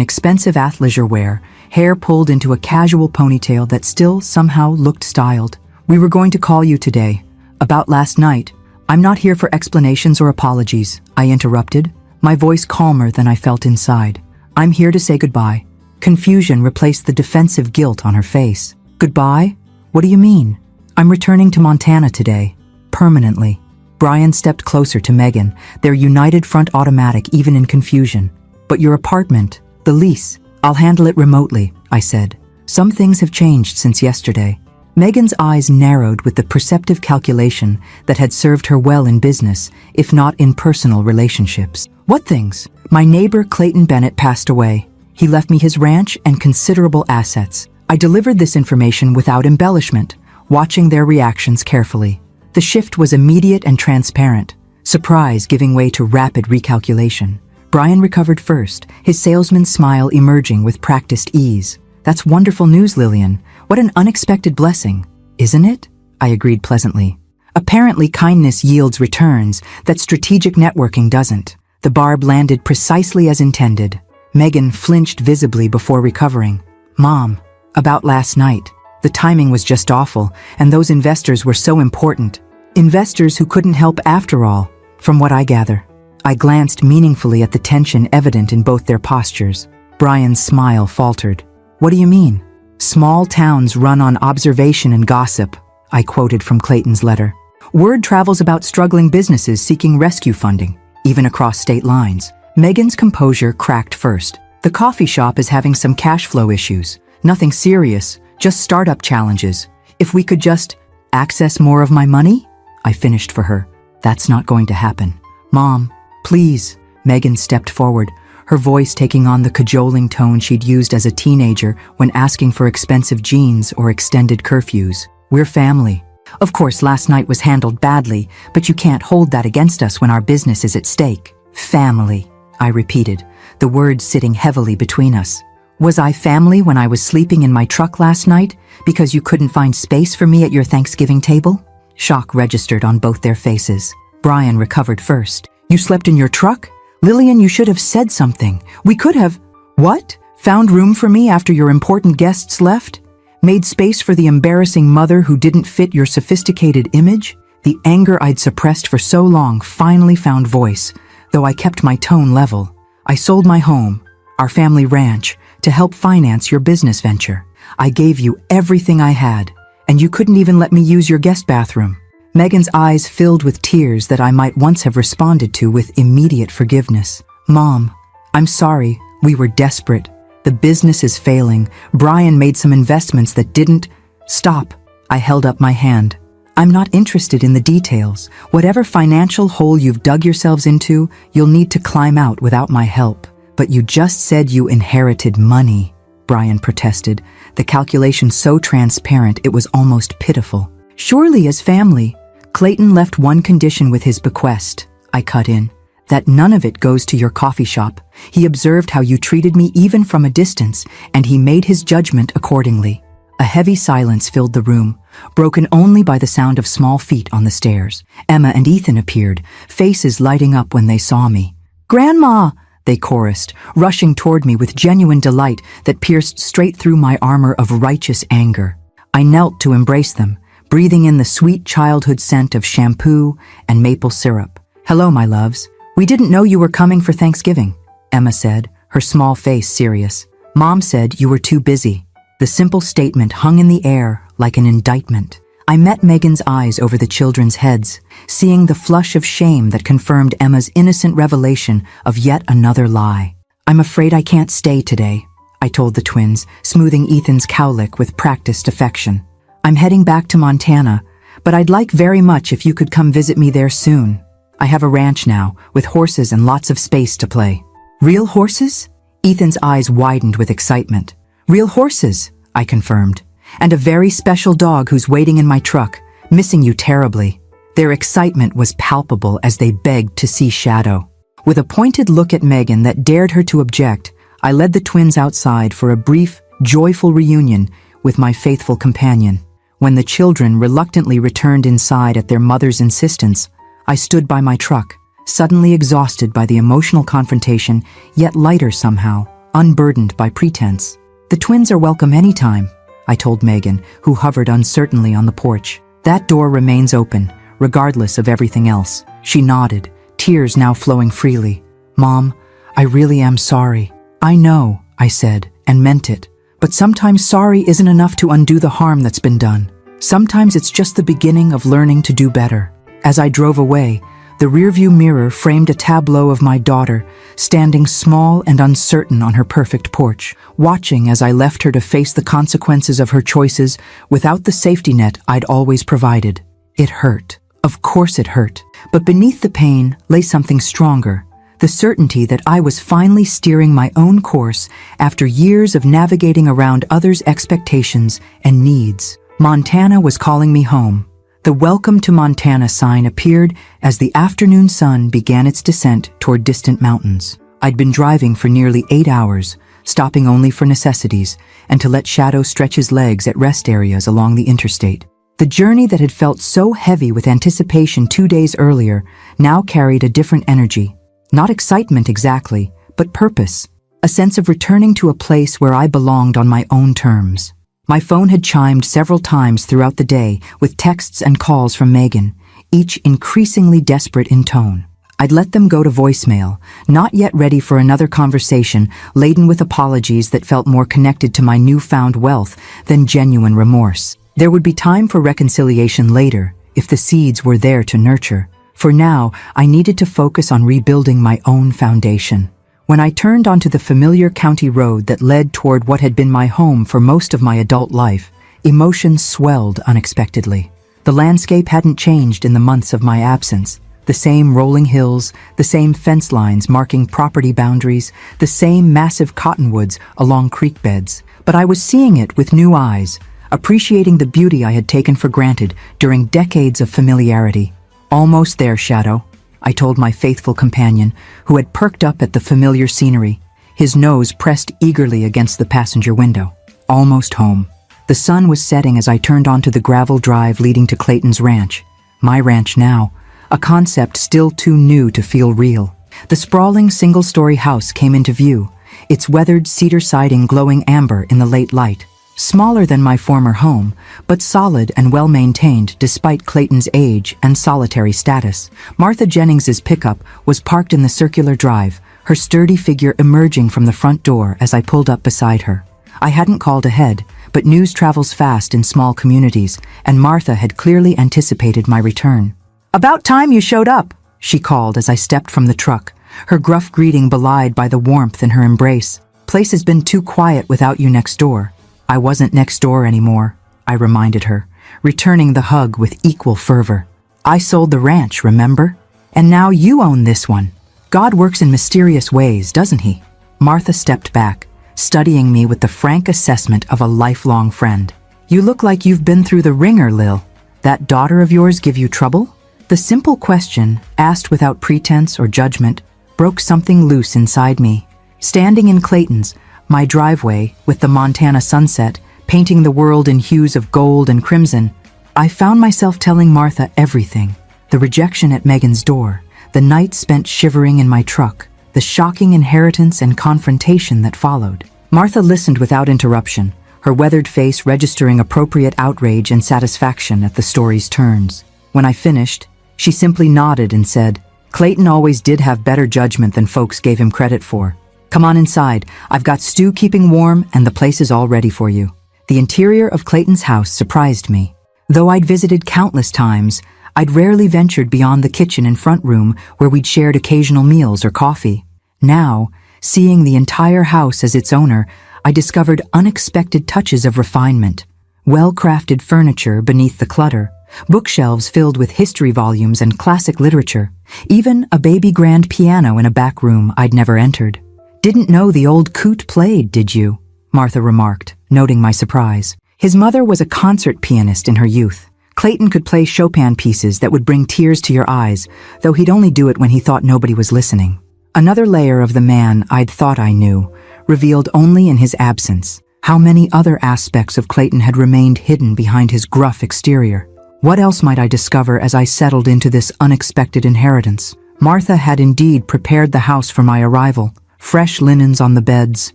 Speaker 1: expensive athleisure wear, hair pulled into a casual ponytail that still somehow looked styled. We were going to call you today. About last night. I'm not here for explanations or apologies, I interrupted, my voice calmer than I felt inside. I'm here to say goodbye. Confusion replaced the defensive guilt on her face. Goodbye? What do you mean? I'm returning to Montana today. Permanently. Brian stepped closer to Megan, their united front automatic even in confusion. But your apartment, the lease, I'll handle it remotely, I said. Some things have changed since yesterday. Megan's eyes narrowed with the perceptive calculation that had served her well in business, if not in personal relationships. What things? My neighbor Clayton Bennett passed away. He left me his ranch and considerable assets. I delivered this information without embellishment, watching their reactions carefully. The shift was immediate and transparent, surprise giving way to rapid recalculation. Brian recovered first, his salesman's smile emerging with practiced ease. That's wonderful news, Lillian. What an unexpected blessing, isn't it? I agreed pleasantly. Apparently kindness yields returns that strategic networking doesn't. The barb landed precisely as intended. Megan flinched visibly before recovering. Mom, about last night. The timing was just awful, and those investors were so important. Investors who couldn't help after all, from what I gather. I glanced meaningfully at the tension evident in both their postures. Brian's smile faltered. What do you mean? Small towns run on observation and gossip, I quoted from Clayton's letter. Word travels about struggling businesses seeking rescue funding, even across state lines. Megan's composure cracked first. The coffee shop is having some cash flow issues. Nothing serious, just startup challenges. If we could just access more of my money? I finished for her. That's not going to happen. Mom, please. Megan stepped forward, her voice taking on the cajoling tone she'd used as a teenager when asking for expensive jeans or extended curfews. We're family. Of course, last night was handled badly, but you can't hold that against us when our business is at stake. Family, I repeated, the words sitting heavily between us. Was I family when I was sleeping in my truck last night because you couldn't find space for me at your Thanksgiving table? Shock registered on both their faces. Brian recovered first. You slept in your truck? Lillian, you should have said something. We could have... What? Found room for me after your important guests left? Made space for the embarrassing mother who didn't fit your sophisticated image? The anger I'd suppressed for so long finally found voice, though I kept my tone level. I sold my home, our family ranch, to help finance your business venture. I gave you everything I had, and you couldn't even let me use your guest bathroom. Megan's eyes filled with tears that I might once have responded to with immediate forgiveness. Mom, I'm sorry, we were desperate. The business is failing. Brian made some investments that didn't... Stop. I held up my hand. I'm not interested in the details. Whatever financial hole you've dug yourselves into, you'll need to climb out without my help. But you just said you inherited money, Brian protested, the calculation so transparent it was almost pitiful. Surely as family, Clayton left one condition with his bequest, I cut in, that none of it goes to your coffee shop. He observed how you treated me even from a distance, and he made his judgment accordingly. A heavy silence filled the room, broken only by the sound of small feet on the stairs. Emma and Ethan appeared, faces lighting up when they saw me. Grandma! They chorused, rushing toward me with genuine delight that pierced straight through my armor of righteous anger. I knelt to embrace them, breathing in the sweet childhood scent of shampoo and maple syrup. Hello, my loves. We didn't know you were coming for Thanksgiving, Emma said, her small face serious. Mom said you were too busy. The simple statement hung in the air like an indictment. I met Megan's eyes over the children's heads, seeing the flush of shame that confirmed Emma's innocent revelation of yet another lie. I'm afraid I can't stay today, I told the twins, smoothing Ethan's cowlick with practiced affection. I'm heading back to Montana, but I'd like very much if you could come visit me there soon. I have a ranch now, with horses and lots of space to play. Real horses? Ethan's eyes widened with excitement. Real horses, I confirmed. And a very special dog who's waiting in my truck, missing you terribly. Their excitement was palpable as they begged to see Shadow. With a pointed look at Megan that dared her to object, I led the twins outside for a brief, joyful reunion with my faithful companion. When the children reluctantly returned inside at their mother's insistence, I stood by my truck, suddenly exhausted by the emotional confrontation, yet lighter somehow, unburdened by pretense. The twins are welcome anytime, I told Megan, who hovered uncertainly on the porch. That door remains open, regardless of everything else. She nodded, tears now flowing freely. Mom, I really am sorry. I know, I said, and meant it. But sometimes sorry isn't enough to undo the harm that's been done. Sometimes it's just the beginning of learning to do better. As I drove away, the rearview mirror framed a tableau of my daughter, standing small and uncertain on her perfect porch, watching as I left her to face the consequences of her choices without the safety net I'd always provided. It hurt. Of course it hurt. But beneath the pain lay something stronger, the certainty that I was finally steering my own course after years of navigating around others' expectations and needs. Montana was calling me home. The Welcome to Montana sign appeared as the afternoon sun began its descent toward distant mountains. I'd been driving for nearly 8 hours, stopping only for necessities and to let Shadow stretch his legs at rest areas along the interstate. The journey that had felt so heavy with anticipation 2 days earlier now carried a different energy. Not excitement exactly, but purpose. A sense of returning to a place where I belonged on my own terms. My phone had chimed several times throughout the day with texts and calls from Megan, each increasingly desperate in tone. I'd let them go to voicemail, not yet ready for another conversation laden with apologies that felt more connected to my newfound wealth than genuine remorse. There would be time for reconciliation later, if the seeds were there to nurture. For now, I needed to focus on rebuilding my own foundation. When I turned onto the familiar county road that led toward what had been my home for most of my adult life, emotions swelled unexpectedly. The landscape hadn't changed in the months of my absence. The same rolling hills, the same fence lines marking property boundaries, the same massive cottonwoods along creek beds. But I was seeing it with new eyes, appreciating the beauty I had taken for granted during decades of familiarity. Almost there, Shadow, I told my faithful companion, who had perked up at the familiar scenery, his nose pressed eagerly against the passenger window. Almost home. The sun was setting as I turned onto the gravel drive leading to Clayton's ranch. My ranch now, a concept still too new to feel real. The sprawling single-story house came into view, its weathered cedar siding glowing amber in the late light. Smaller than my former home, but solid and well-maintained despite Clayton's age and solitary status. Martha Jennings's pickup was parked in the circular drive, her sturdy figure emerging from the front door as I pulled up beside her. I hadn't called ahead, but news travels fast in small communities, and Martha had clearly anticipated my return. "About time you showed up," she called as I stepped from the truck, her gruff greeting belied by the warmth in her embrace. "Place has been too quiet without you next door." I wasn't next door anymore, I reminded her, returning the hug with equal fervor. "I sold the ranch, remember? And now you own this one. God works in mysterious ways, doesn't he?" Martha stepped back, studying me with the frank assessment of a lifelong friend. "You look like you've been through the ringer, Lil. That daughter of yours give you trouble?" The simple question, asked without pretense or judgment, broke something loose inside me. Standing in Clayton's, my driveway, with the Montana sunset, painting the world in hues of gold and crimson, I found myself telling Martha everything. The rejection at Megan's door, the night spent shivering in my truck, the shocking inheritance and confrontation that followed. Martha listened without interruption, her weathered face registering appropriate outrage and satisfaction at the story's turns. When I finished, she simply nodded and said, "Clayton always did have better judgment than folks gave him credit for. Come on inside, I've got stew keeping warm and the place is all ready for you." The interior of Clayton's house surprised me. Though I'd visited countless times, I'd rarely ventured beyond the kitchen and front room where we'd shared occasional meals or coffee. Now, seeing the entire house as its owner, I discovered unexpected touches of refinement. Well-crafted furniture beneath the clutter, Bookshelves filled with history volumes and classic literature, even a baby grand piano in a back room I'd never entered. "Didn't know the old coot played, did you?" Martha remarked, noting my surprise. His mother was a concert pianist in her youth. Clayton could play Chopin pieces that would bring tears to your eyes, though he'd only do it when he thought nobody was listening. Another layer of the man I'd thought I knew, revealed only in his absence. How many other aspects of Clayton had remained hidden behind his gruff exterior? What else might I discover as I settled into this unexpected inheritance? Martha had indeed prepared the house for my arrival. Fresh linens on the beds,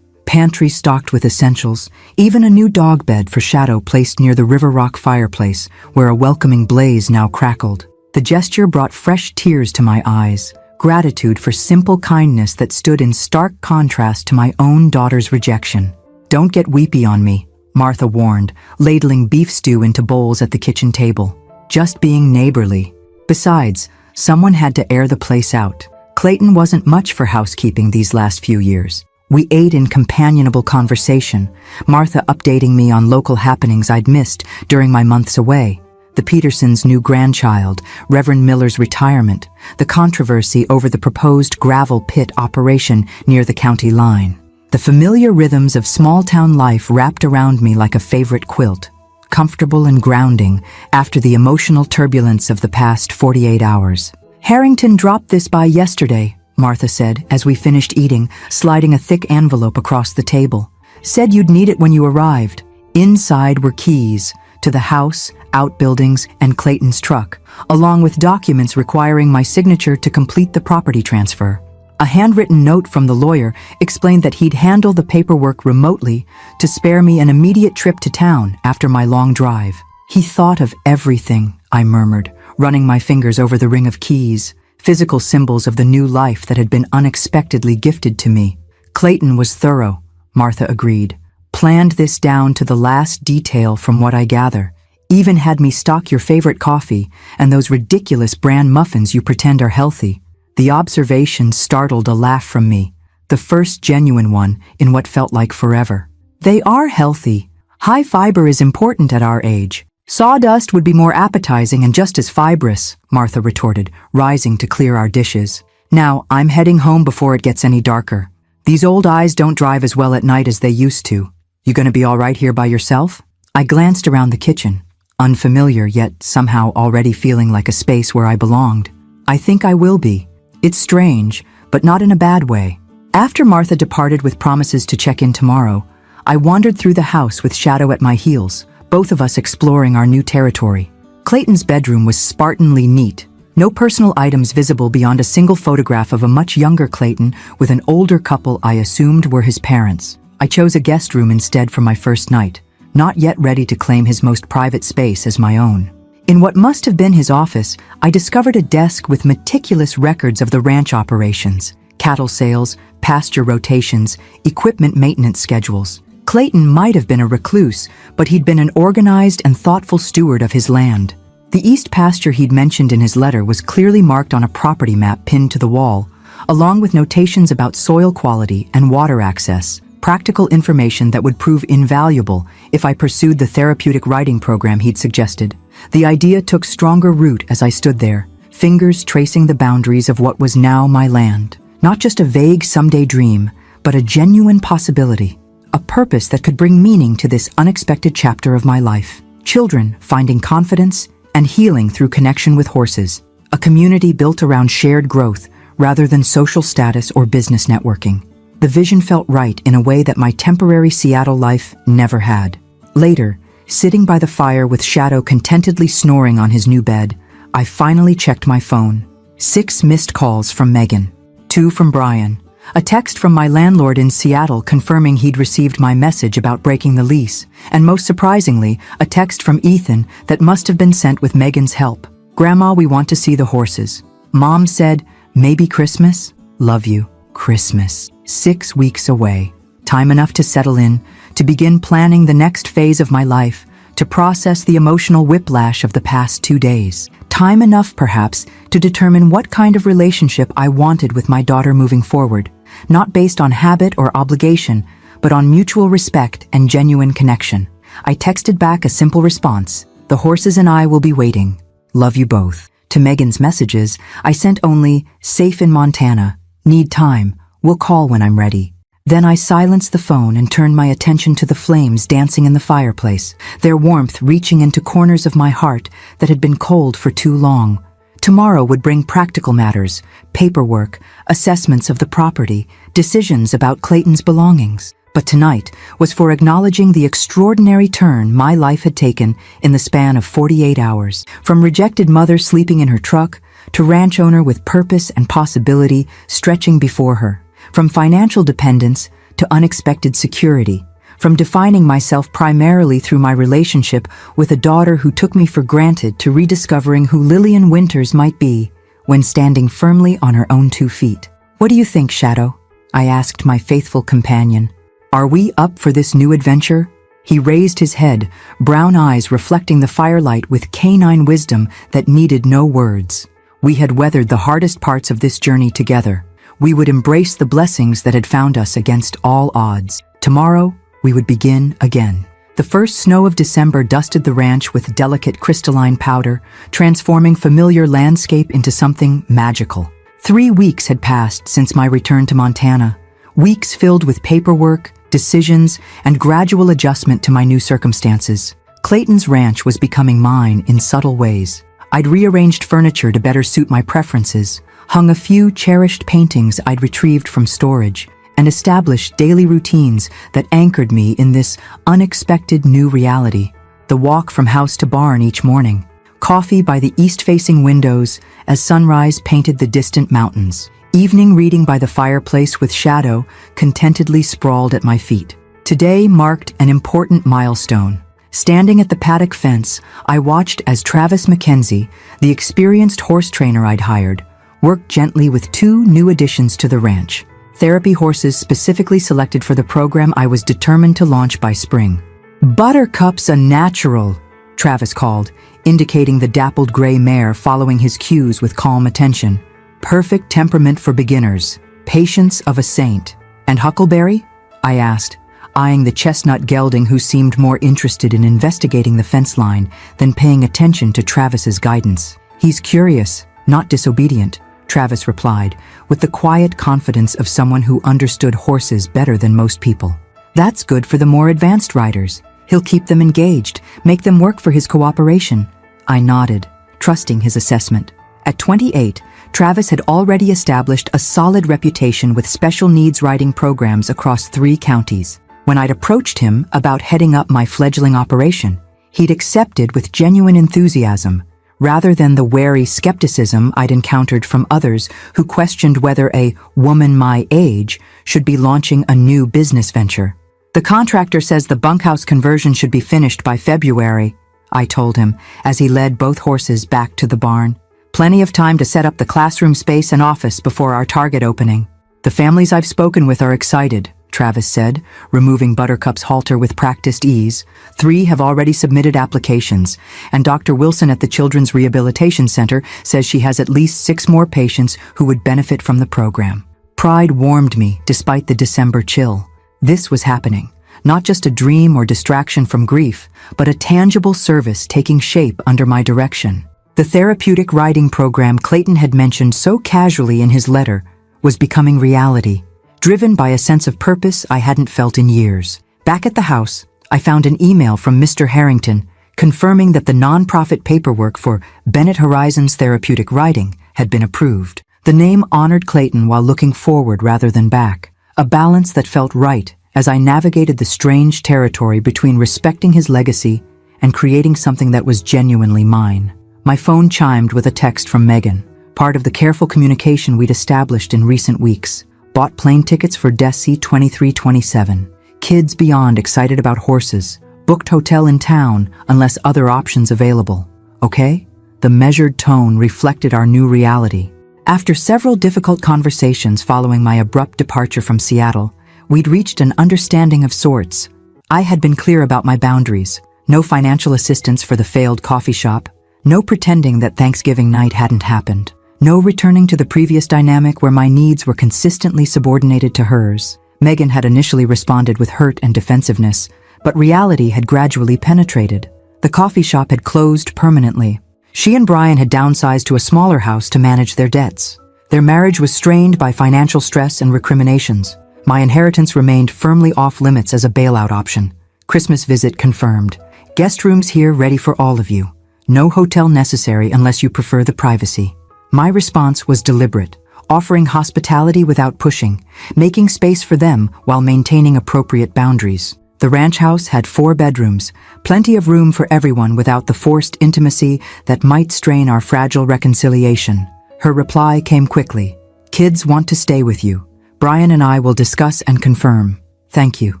Speaker 1: pantry stocked with essentials, even a new dog bed for Shadow placed near the River Rock fireplace, where a welcoming blaze now crackled. The gesture brought fresh tears to my eyes, gratitude for simple kindness that stood in stark contrast to my own daughter's rejection. "Don't get weepy on me," Martha warned, ladling beef stew into bowls at the kitchen table. "Just being neighborly. Besides, someone had to air the place out. Clayton wasn't much for housekeeping these last few years. We ate in companionable conversation, Martha updating me on local happenings I'd missed during my months away. The Petersons' new grandchild, Reverend Miller's retirement, the controversy over the proposed gravel pit operation near the county line. The familiar rhythms of small-town life wrapped around me like a favorite quilt, comfortable and grounding after the emotional turbulence of the past 48 hours. "Harrington dropped this by yesterday," Martha said as we finished eating, sliding a thick envelope across the table. "Said you'd need it when you arrived." Inside were keys to the house, outbuildings, and Clayton's truck, along with documents requiring my signature to complete the property transfer. A handwritten note from the lawyer explained that he'd handle the paperwork remotely to spare me an immediate trip to town after my long drive. "He thought of everything," I murmured, running my fingers over the ring of keys, physical symbols of the new life that had been unexpectedly gifted to me. "Clayton was thorough," Martha agreed. "Planned this down to the last detail from what I gather. Even had me stock your favorite coffee and those ridiculous bran muffins you pretend are healthy." The observation startled a laugh from me, the first genuine one in what felt like forever. "They are healthy. High fiber is important at our age. Sawdust would be more appetizing and just as fibrous," Martha retorted, rising to clear our dishes. "Now, I'm heading home before it gets any darker. These old eyes don't drive as well at night as they used to. You gonna be all right here by yourself?" I glanced around the kitchen, unfamiliar yet somehow already feeling like a space where I belonged. "I think I will be. It's strange, but not in a bad way." After Martha departed with promises to check in tomorrow, I wandered through the house with Shadow at my heels, both of us exploring our new territory. Clayton's bedroom was Spartanly neat, no personal items visible beyond a single photograph of a much younger Clayton with an older couple I assumed were his parents. I chose a guest room instead for my first night, not yet ready to claim his most private space as my own. In what must have been his office, I discovered a desk with meticulous records of the ranch operations, cattle sales, pasture rotations, equipment maintenance schedules. Clayton might have been a recluse, but he'd been an organized and thoughtful steward of his land. The east pasture he'd mentioned in his letter was clearly marked on a property map pinned to the wall, along with notations about soil quality and water access, practical information that would prove invaluable if I pursued the therapeutic writing program he'd suggested. The idea took stronger root as I stood there, fingers tracing the boundaries of what was now my land. Not just a vague someday dream, but a genuine possibility, a purpose that could bring meaning to this unexpected chapter of my life. Children finding confidence and healing through connection with horses, a community built around shared growth rather than social status or business networking. The vision felt right in a way that my temporary Seattle life never had. Later, sitting by the fire with Shadow contentedly snoring on his new bed, I finally checked my phone. 6 missed calls from Megan, 2 from Brian, a text from my landlord in Seattle confirming he'd received my message about breaking the lease, and most surprisingly, a text from Ethan that must have been sent with Megan's help. "Grandma, we want to see the horses. Mom said, maybe Christmas? Love you, Christmas." 6 weeks away. Time enough to settle in, to begin planning the next phase of my life, to process the emotional whiplash of the past 2 days. Time enough, perhaps, to determine what kind of relationship I wanted with my daughter moving forward, not based on habit or obligation, but on mutual respect and genuine connection. I texted back a simple response, The horses and I will be waiting. Love you both. To Megan's messages, I sent only, safe in Montana. Need time. We'll call when I'm ready. Then I silenced the phone and turned my attention to the flames dancing in the fireplace, their warmth reaching into corners of my heart that had been cold for too long. Tomorrow would bring practical matters, paperwork, assessments of the property, decisions about Clayton's belongings. But tonight was for acknowledging the extraordinary turn my life had taken in the span of 48 hours. From rejected mother sleeping in her truck to ranch owner with purpose and possibility stretching before her. From financial dependence to unexpected security. From defining myself primarily through my relationship with a daughter who took me for granted to rediscovering who Lillian Winters might be when standing firmly on her own 2 feet. What do you think, Shadow? I asked my faithful companion. Are we up for this new adventure? He raised his head, brown eyes reflecting the firelight with canine wisdom that needed no words. We had weathered the hardest parts of this journey together. We would embrace the blessings that had found us against all odds. Tomorrow, we would begin again. The first snow of December dusted the ranch with delicate crystalline powder, transforming familiar landscape into something magical. 3 weeks had passed since my return to Montana. Weeks filled with paperwork, decisions, and gradual adjustment to my new circumstances. Clayton's ranch was becoming mine in subtle ways. I'd rearranged furniture to better suit my preferences, hung a few cherished paintings I'd retrieved from storage, and established daily routines that anchored me in this unexpected new reality. The walk from house to barn each morning, coffee by the east-facing windows as sunrise painted the distant mountains, evening reading by the fireplace with Shadow contentedly sprawled at my feet. Today marked an important milestone. Standing at the paddock fence, I watched as Travis McKenzie, the experienced horse trainer I'd hired, worked gently with 2 new additions to the ranch. Therapy horses specifically selected for the program I was determined to launch by spring. "Buttercup's a natural," Travis called, indicating the dappled gray mare following his cues with calm attention. "Perfect temperament for beginners, patience of a saint." "And Huckleberry?" I asked, eyeing the chestnut gelding who seemed more interested in investigating the fence line than paying attention to Travis's guidance. "He's curious, not disobedient," Travis replied, with the quiet confidence of someone who understood horses better than most people. "That's good for the more advanced riders. He'll keep them engaged, make them work for his cooperation." I nodded, trusting his assessment. At 28, Travis had already established a solid reputation with special needs riding programs across 3 counties. When I'd approached him about heading up my fledgling operation, he'd accepted with genuine enthusiasm, rather than the wary skepticism I'd encountered from others who questioned whether a woman my age should be launching a new business venture. "The contractor says the bunkhouse conversion should be finished by February," I told him as he led both horses back to the barn. "Plenty of time to set up the classroom space and office before our Target opening." "The families I've spoken with are excited," Travis said, removing Buttercup's halter with practiced ease. 3 have already submitted applications, and Dr. Wilson at the Children's Rehabilitation Center says she has at least 6 more patients who would benefit from the program. Pride warmed me despite the December chill. This was happening, not just a dream or distraction from grief, but a tangible service taking shape under my direction. The therapeutic riding program Clayton had mentioned so casually in his letter was becoming reality, driven by a sense of purpose I hadn't felt in years. Back at the house, I found an email from Mr. Harrington confirming that the nonprofit paperwork for Bennett Horizons Therapeutic Riding had been approved. The name honored Clayton while looking forward rather than back, a balance that felt right as I navigated the strange territory between respecting his legacy and creating something that was genuinely mine. My phone chimed with a text from Megan, part of the careful communication we'd established in recent weeks. Bought plane tickets for Desi 2327. Kids beyond excited about horses. Booked hotel in town unless other options available. Okay? The measured tone reflected our new reality. After several difficult conversations following my abrupt departure from Seattle, we'd reached an understanding of sorts. I had been clear about my boundaries. No financial assistance for the failed coffee shop. No pretending that Thanksgiving night hadn't happened. No returning to the previous dynamic where my needs were consistently subordinated to hers. Megan had initially responded with hurt and defensiveness, but reality had gradually penetrated. The coffee shop had closed permanently. She and Brian had downsized to a smaller house to manage their debts. Their marriage was strained by financial stress and recriminations. My inheritance remained firmly off limits as a bailout option. Christmas visit confirmed. Guest rooms here ready for all of you. No hotel necessary unless you prefer the privacy. My response was deliberate, offering hospitality without pushing, making space for them while maintaining appropriate boundaries. The ranch house had 4 bedrooms, plenty of room for everyone without the forced intimacy that might strain our fragile reconciliation. Her reply came quickly. Kids want to stay with you. Brian and I will discuss and confirm. Thank you.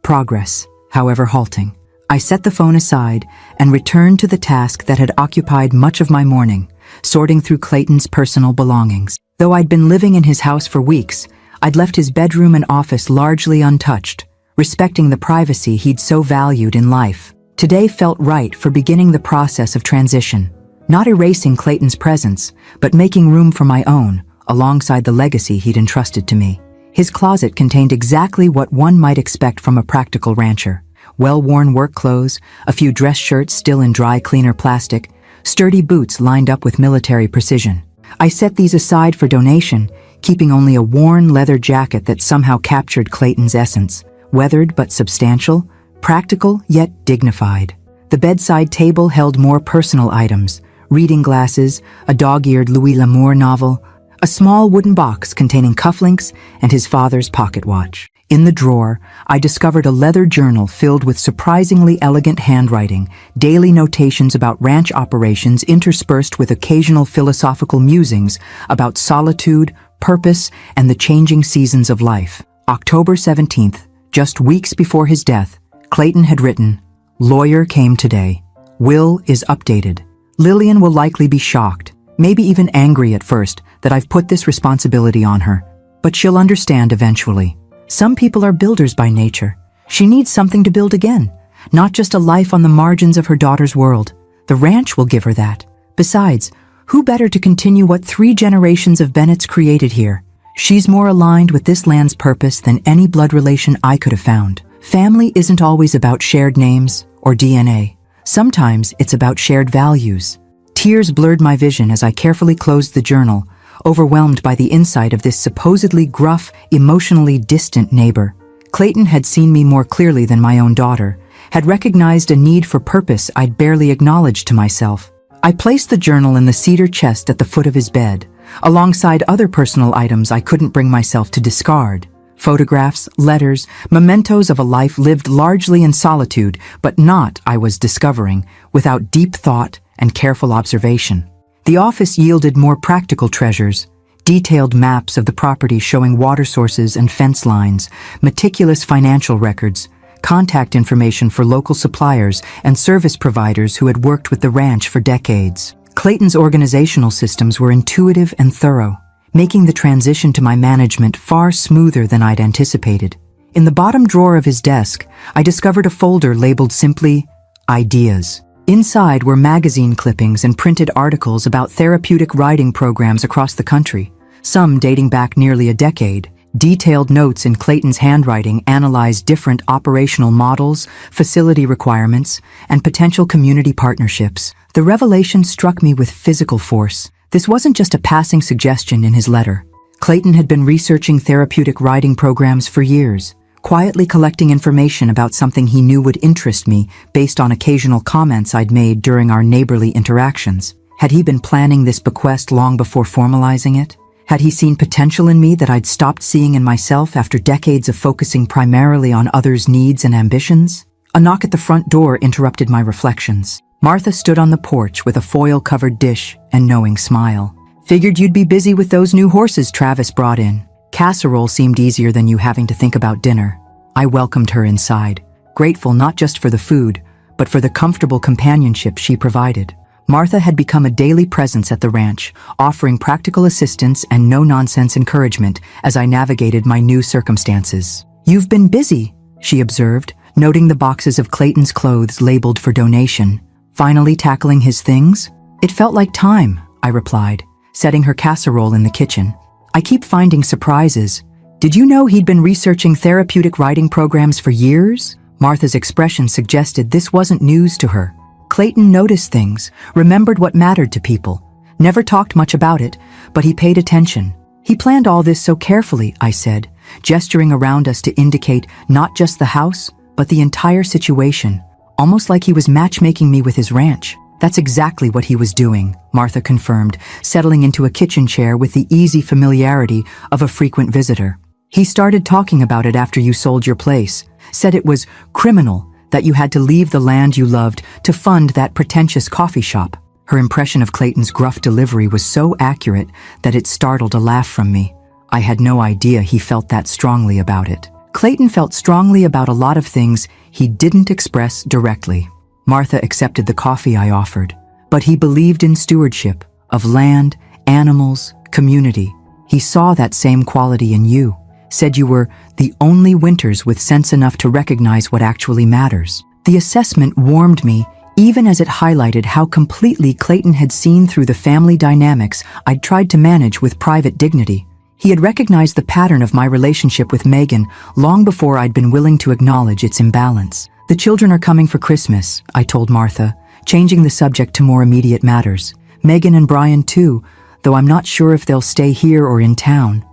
Speaker 1: Progress, however halting. I set the phone aside and returned to the task that had occupied much of my morning, sorting through Clayton's personal belongings. Though I'd been living in his house for weeks, I'd left his bedroom and office largely untouched, respecting the privacy he'd so valued in life. Today felt right for beginning the process of transition, not erasing Clayton's presence, but making room for my own, alongside the legacy he'd entrusted to me. His closet contained exactly what one might expect from a practical rancher. Well-worn work clothes, a few dress shirts still in dry cleaner plastic, sturdy boots lined up with military precision. I set these aside for donation, keeping only a worn leather jacket that somehow captured Clayton's essence. Weathered but substantial, practical yet dignified. The bedside table held more personal items, reading glasses, a dog-eared Louis L'Amour novel, a small wooden box containing cufflinks, and his father's pocket watch. In the drawer, I discovered a leather journal filled with surprisingly elegant handwriting, daily notations about ranch operations interspersed with occasional philosophical musings about solitude, purpose, and the changing seasons of life. October 17th, just weeks before his death, Clayton had written, "Lawyer came today. Will is updated. Lillian will likely be shocked, maybe even angry at first, that I've put this responsibility on her. But she'll understand eventually. Some people are builders by nature. She needs something to build again, not just a life on the margins of her daughter's world. The ranch will give her that. Besides, who better to continue what 3 generations of Bennetts created here? She's more aligned with this land's purpose than any blood relation I could have found. Family isn't always about shared names or DNA. Sometimes it's about shared values." Tears blurred my vision as I carefully closed the journal, overwhelmed by the insight of this supposedly gruff, emotionally distant neighbor. Clayton had seen me more clearly than my own daughter, had recognized a need for purpose I'd barely acknowledged to myself. I placed the journal in the cedar chest at the foot of his bed, alongside other personal items I couldn't bring myself to discard. Photographs, letters, mementos of a life lived largely in solitude, but not, I was discovering, without deep thought and careful observation. The office yielded more practical treasures, detailed maps of the property showing water sources and fence lines, meticulous financial records, contact information for local suppliers and service providers who had worked with the ranch for decades. Clayton's organizational systems were intuitive and thorough, making the transition to my management far smoother than I'd anticipated. In the bottom drawer of his desk, I discovered a folder labeled simply, "Ideas." Inside were magazine clippings and printed articles about therapeutic riding programs across the country, some dating back nearly a decade. Detailed notes in Clayton's handwriting analyzed different operational models, facility requirements, and potential community partnerships. The revelation struck me with physical force. This wasn't just a passing suggestion in his letter. Clayton had been researching therapeutic riding programs for years, quietly collecting information about something he knew would interest me based on occasional comments I'd made during our neighborly interactions. Had he been planning this bequest long before formalizing it? Had he seen potential in me that I'd stopped seeing in myself after decades of focusing primarily on others' needs and ambitions? A knock at the front door interrupted my reflections. Martha stood on the porch with a foil-covered dish and knowing smile. "Figured you'd be busy with those new horses Travis brought in. Casserole seemed easier than you having to think about dinner." I welcomed her inside, grateful not just for the food, but for the comfortable companionship she provided. Martha had become a daily presence at the ranch, offering practical assistance and no-nonsense encouragement as I navigated my new circumstances. "You've been busy," she observed, noting the boxes of Clayton's clothes labeled for donation. "Finally tackling his things?" "It felt like time," I replied, setting her casserole in the kitchen. "I keep finding surprises. Did you know he'd been researching therapeutic riding programs for years?" Martha's expression suggested this wasn't news to her. Clayton noticed things, remembered what mattered to people. Never talked much about it, but he paid attention. He planned all this so carefully, I said, gesturing around us to indicate not just the house, but the entire situation, almost like he was matchmaking me with his ranch. That's exactly what he was doing, Martha confirmed, settling into a kitchen chair with the easy familiarity of a frequent visitor. He started talking about it after you sold your place, said it was criminal that you had to leave the land you loved to fund that pretentious coffee shop. Her impression of Clayton's gruff delivery was so accurate that it startled a laugh from me. I had no idea he felt that strongly about it. Clayton felt strongly about a lot of things he didn't express directly. Martha accepted the coffee I offered, but he believed in stewardship of land, animals, community. He saw that same quality in you, said you were the only Winters with sense enough to recognize what actually matters. The assessment warmed me, even as it highlighted how completely Clayton had seen through the family dynamics I'd tried to manage with private dignity. He had recognized the pattern of my relationship with Megan long before I'd been willing to acknowledge its imbalance. The children are coming for Christmas, I told Martha, changing the subject to more immediate matters. Megan and Brian too, though I'm not sure if they'll stay here or in town.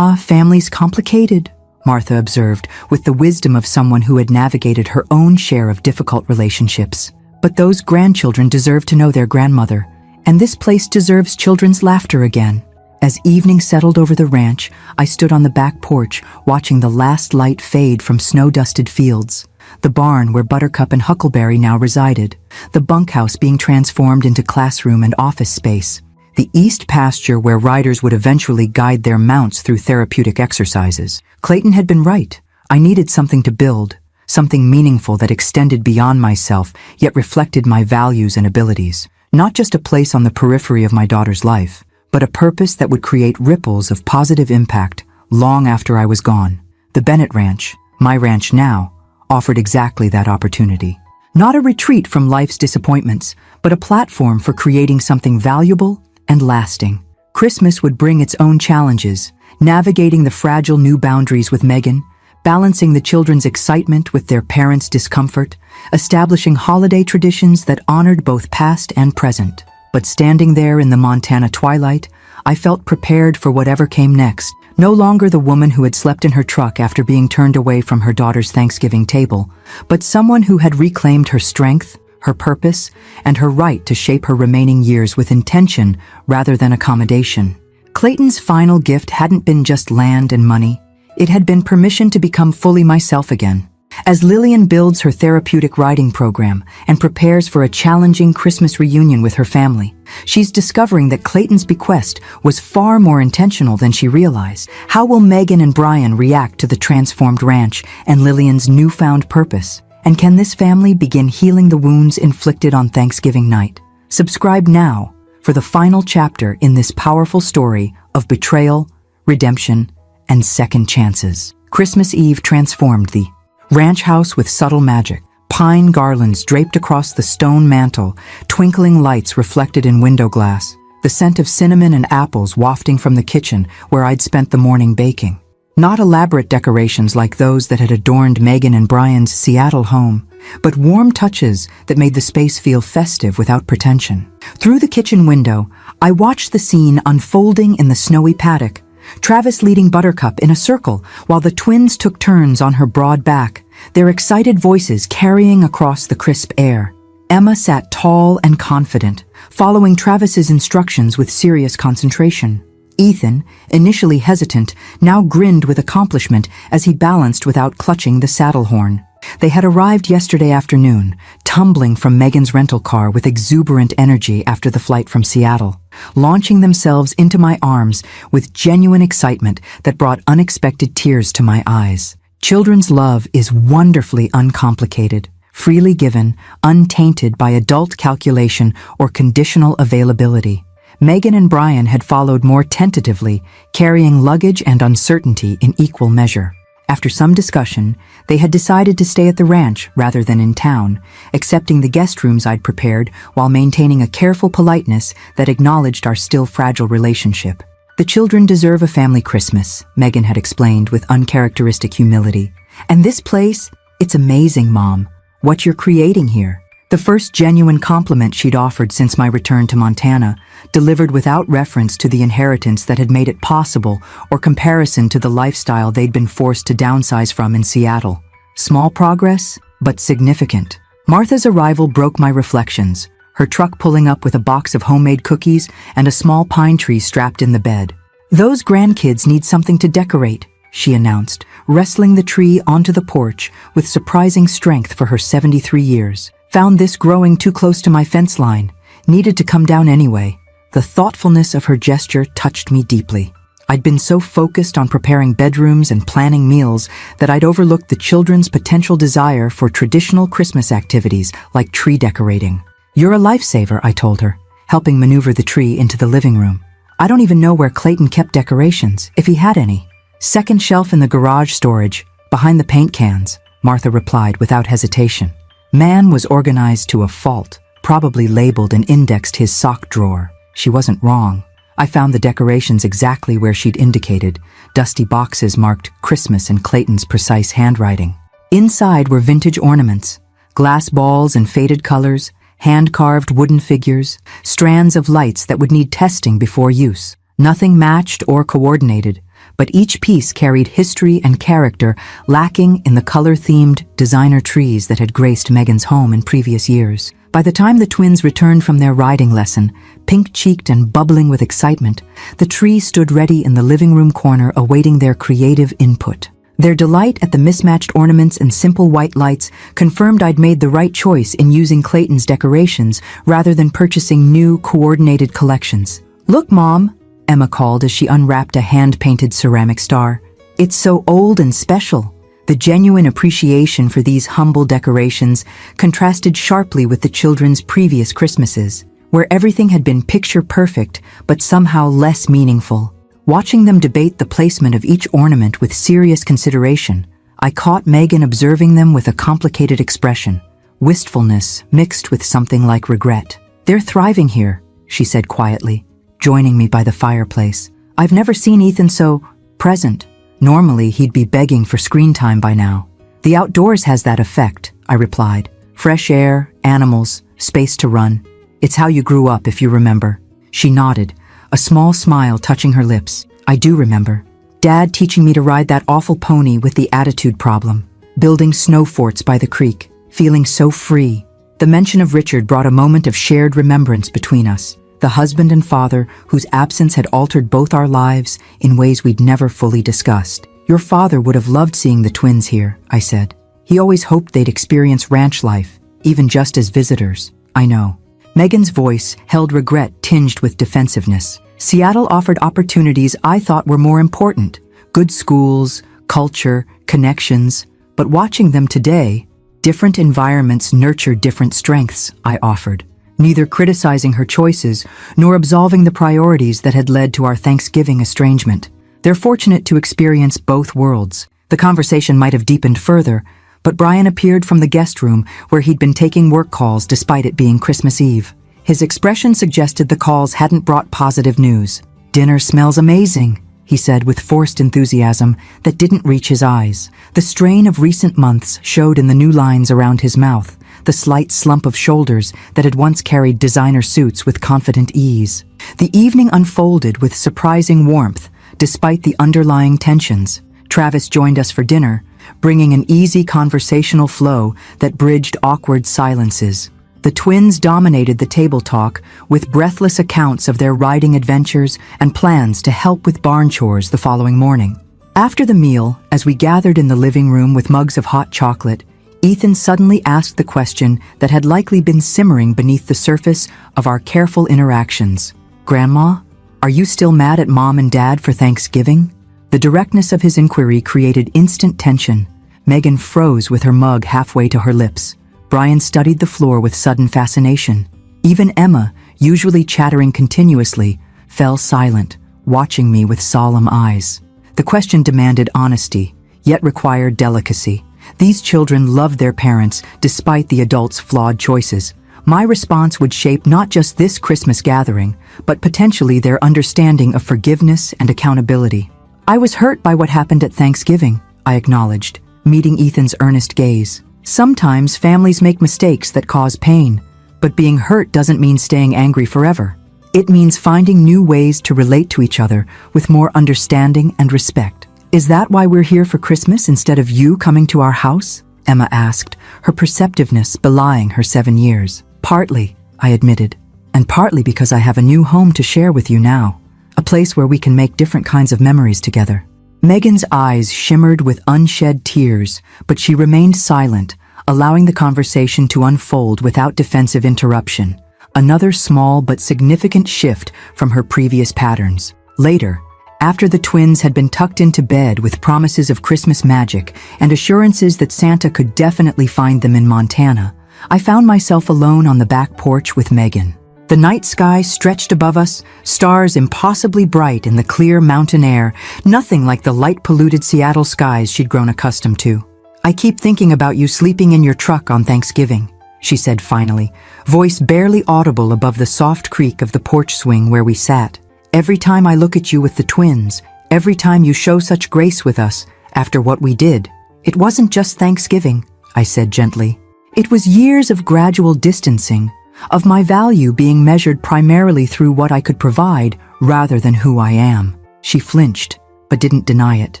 Speaker 1: Family's complicated, Martha observed, with the wisdom of someone who had navigated her own share of difficult relationships. But those grandchildren deserve to know their grandmother, and this place deserves children's laughter again. As evening settled over the ranch, I stood on the back porch, watching the last light fade from snow-dusted fields. The barn where Buttercup and Huckleberry now resided, the bunkhouse being transformed into classroom and office space, the east pasture where riders would eventually guide their mounts through therapeutic exercises. Clayton had been right. I needed something to build, something meaningful that extended beyond myself, yet reflected my values and abilities. Not just a place on the periphery of my daughter's life, but a purpose that would create ripples of positive impact long after I was gone. The Bennett Ranch, my ranch now, offered exactly that opportunity. Not a retreat from life's disappointments, but a platform for creating something valuable and lasting. Christmas would bring its own challenges, navigating the fragile new boundaries with Megan, balancing the children's excitement with their parents' discomfort, establishing holiday traditions that honored both past and present. But standing there in the Montana twilight, I felt prepared for whatever came next. No longer the woman who had slept in her truck after being turned away from her daughter's Thanksgiving table, but someone who had reclaimed her strength, her purpose, and her right to shape her remaining years with intention rather than accommodation. Clayton's final gift hadn't been just land and money. It had been permission to become fully myself again. As Lillian builds her therapeutic writing program and prepares for a challenging Christmas reunion with her family, she's discovering that Clayton's bequest was far more intentional than she realized. How will Megan and Brian react to the transformed ranch and Lillian's newfound purpose? And can this family begin healing the wounds inflicted on Thanksgiving night? Subscribe now for the final chapter in this powerful story of betrayal, redemption, and second chances. Christmas Eve transformed the ranch house with subtle magic. Pine garlands draped across the stone mantel, twinkling lights reflected in window glass, the scent of cinnamon and apples wafting from the kitchen where I'd spent the morning baking. Not elaborate decorations like those that had adorned Megan and Brian's Seattle home, but warm touches that made the space feel festive without pretension. Through the kitchen window, I watched the scene unfolding in the snowy paddock, Travis leading Buttercup in a circle while the twins took turns on her broad back, their excited voices carrying across the crisp air. Emma sat tall and confident, following Travis's instructions with serious concentration. Ethan, initially hesitant, now grinned with accomplishment as he balanced without clutching the saddle horn. They had arrived yesterday afternoon, tumbling from Megan's rental car with exuberant energy after the flight from Seattle, launching themselves into my arms with genuine excitement that brought unexpected tears to my eyes. Children's love is wonderfully uncomplicated, freely given, untainted by adult calculation or conditional availability. Megan and Brian had followed more tentatively, carrying luggage and uncertainty in equal measure. After some discussion, they had decided to stay at the ranch rather than in town, accepting the guest rooms I'd prepared while maintaining a careful politeness that acknowledged our still fragile relationship. The children deserve a family Christmas, Megan had explained with uncharacteristic humility. And this place, it's amazing, Mom, what you're creating here. The first genuine compliment she'd offered since my return to Montana, delivered without reference to the inheritance that had made it possible or comparison to the lifestyle they'd been forced to downsize from in Seattle. Small progress, but significant. Martha's arrival broke my reflections, her truck pulling up with a box of homemade cookies and a small pine tree strapped in the bed. "Those grandkids need something to decorate," she announced, wrestling the tree onto the porch with surprising strength for her 73 years. "Found this growing too close to my fence line. Needed to come down anyway." The thoughtfulness of her gesture touched me deeply. I'd been so focused on preparing bedrooms and planning meals that I'd overlooked the children's potential desire for traditional Christmas activities like tree decorating. "You're a lifesaver," I told her, helping maneuver the tree into the living room. "I don't even know where Clayton kept decorations, if he had any." "Second shelf in the garage storage, behind the paint cans," Martha replied without hesitation. Man was organized to a fault, probably labeled and indexed his sock drawer. She wasn't wrong. I found the decorations exactly where she'd indicated, dusty boxes marked Christmas in Clayton's precise handwriting. Inside were vintage ornaments, glass balls in faded colors, hand-carved wooden figures, strands of lights that would need testing before use. Nothing matched or coordinated, but each piece carried history and character lacking in the color-themed designer trees that had graced Megan's home in previous years. By the time the twins returned from their riding lesson, pink-cheeked and bubbling with excitement, the tree stood ready in the living room corner awaiting their creative input. Their delight at the mismatched ornaments and simple white lights confirmed I'd made the right choice in using Clayton's decorations rather than purchasing new, coordinated collections. "Look, Mom," Emma called as she unwrapped a hand-painted ceramic star. "It's so old and special." The genuine appreciation for these humble decorations contrasted sharply with the children's previous Christmases, where everything had been picture-perfect but somehow less meaningful. Watching them debate the placement of each ornament with serious consideration, I caught Megan observing them with a complicated expression, wistfulness mixed with something like regret. "They're thriving here," she said quietly, joining me by the fireplace. "I've never seen Ethan so present. Normally, he'd be begging for screen time by now." "The outdoors has that effect," I replied. "Fresh air, animals, space to run. It's how you grew up, if you remember." She nodded, a small smile touching her lips. "I do remember. Dad teaching me to ride that awful pony with the attitude problem, building snow forts by the creek, feeling so free." The mention of Richard brought a moment of shared remembrance between us, the husband and father whose absence had altered both our lives in ways we'd never fully discussed. "Your father would have loved seeing the twins here," I said. "He always hoped they'd experience ranch life, even just as visitors." "I know." Megan's voice held regret tinged with defensiveness. Seattle offered opportunities I thought were more important. Good schools, culture, connections. But watching them today, different environments nurture different strengths, I offered, neither criticizing her choices nor absolving the priorities that had led to our Thanksgiving estrangement. They're fortunate to experience both worlds. The conversation might have deepened further, but Brian appeared from the guest room where he'd been taking work calls despite it being Christmas Eve. His expression suggested the calls hadn't brought positive news. "Dinner smells amazing," he said with forced enthusiasm that didn't reach his eyes. The strain of recent months showed in the new lines around his mouth, the slight slump of shoulders that had once carried designer suits with confident ease. The evening unfolded with surprising warmth, despite the underlying tensions. Travis joined us for dinner, bringing an easy conversational flow that bridged awkward silences. The twins dominated the table talk with breathless accounts of their riding adventures and plans to help with barn chores the following morning. After the meal, as we gathered in the living room with mugs of hot chocolate, Ethan suddenly asked the question that had likely been simmering beneath the surface of our careful interactions. "Grandma, are you still mad at Mom and Dad for Thanksgiving?" The directness of his inquiry created instant tension. Megan froze with her mug halfway to her lips. Brian studied the floor with sudden fascination. Even Emma, usually chattering continuously, fell silent, watching me with solemn eyes. The question demanded honesty, yet required delicacy. These children loved their parents despite the adults' flawed choices. My response would shape not just this Christmas gathering, but potentially their understanding of forgiveness and accountability. "I was hurt by what happened at Thanksgiving," I acknowledged, meeting Ethan's earnest gaze. Sometimes families make mistakes that cause pain, but being hurt doesn't mean staying angry forever. It means finding new ways to relate to each other with more understanding and respect. Is that why we're here for Christmas instead of you coming to our house? Emma asked, her perceptiveness belying her 7 years. Partly, I admitted, and partly because I have a new home to share with you now, a place where we can make different kinds of memories together. Megan's eyes shimmered with unshed tears, but she remained silent, allowing the conversation to unfold without defensive interruption. Another small but significant shift from her previous patterns. Later, after the twins had been tucked into bed with promises of Christmas magic and assurances that Santa could definitely find them in Montana, I found myself alone on the back porch with Megan. The night sky stretched above us, stars impossibly bright in the clear mountain air, nothing like the light-polluted Seattle skies she'd grown accustomed to. "I keep thinking about you sleeping in your truck on Thanksgiving," she said finally, voice barely audible above the soft creak of the porch swing where we sat. "Every time I look at you with the twins, every time you show such grace with us after what we did." "It wasn't just Thanksgiving," I said gently. "It was years of gradual distancing, of my value being measured primarily through what I could provide rather than who I am." She flinched, but didn't deny it.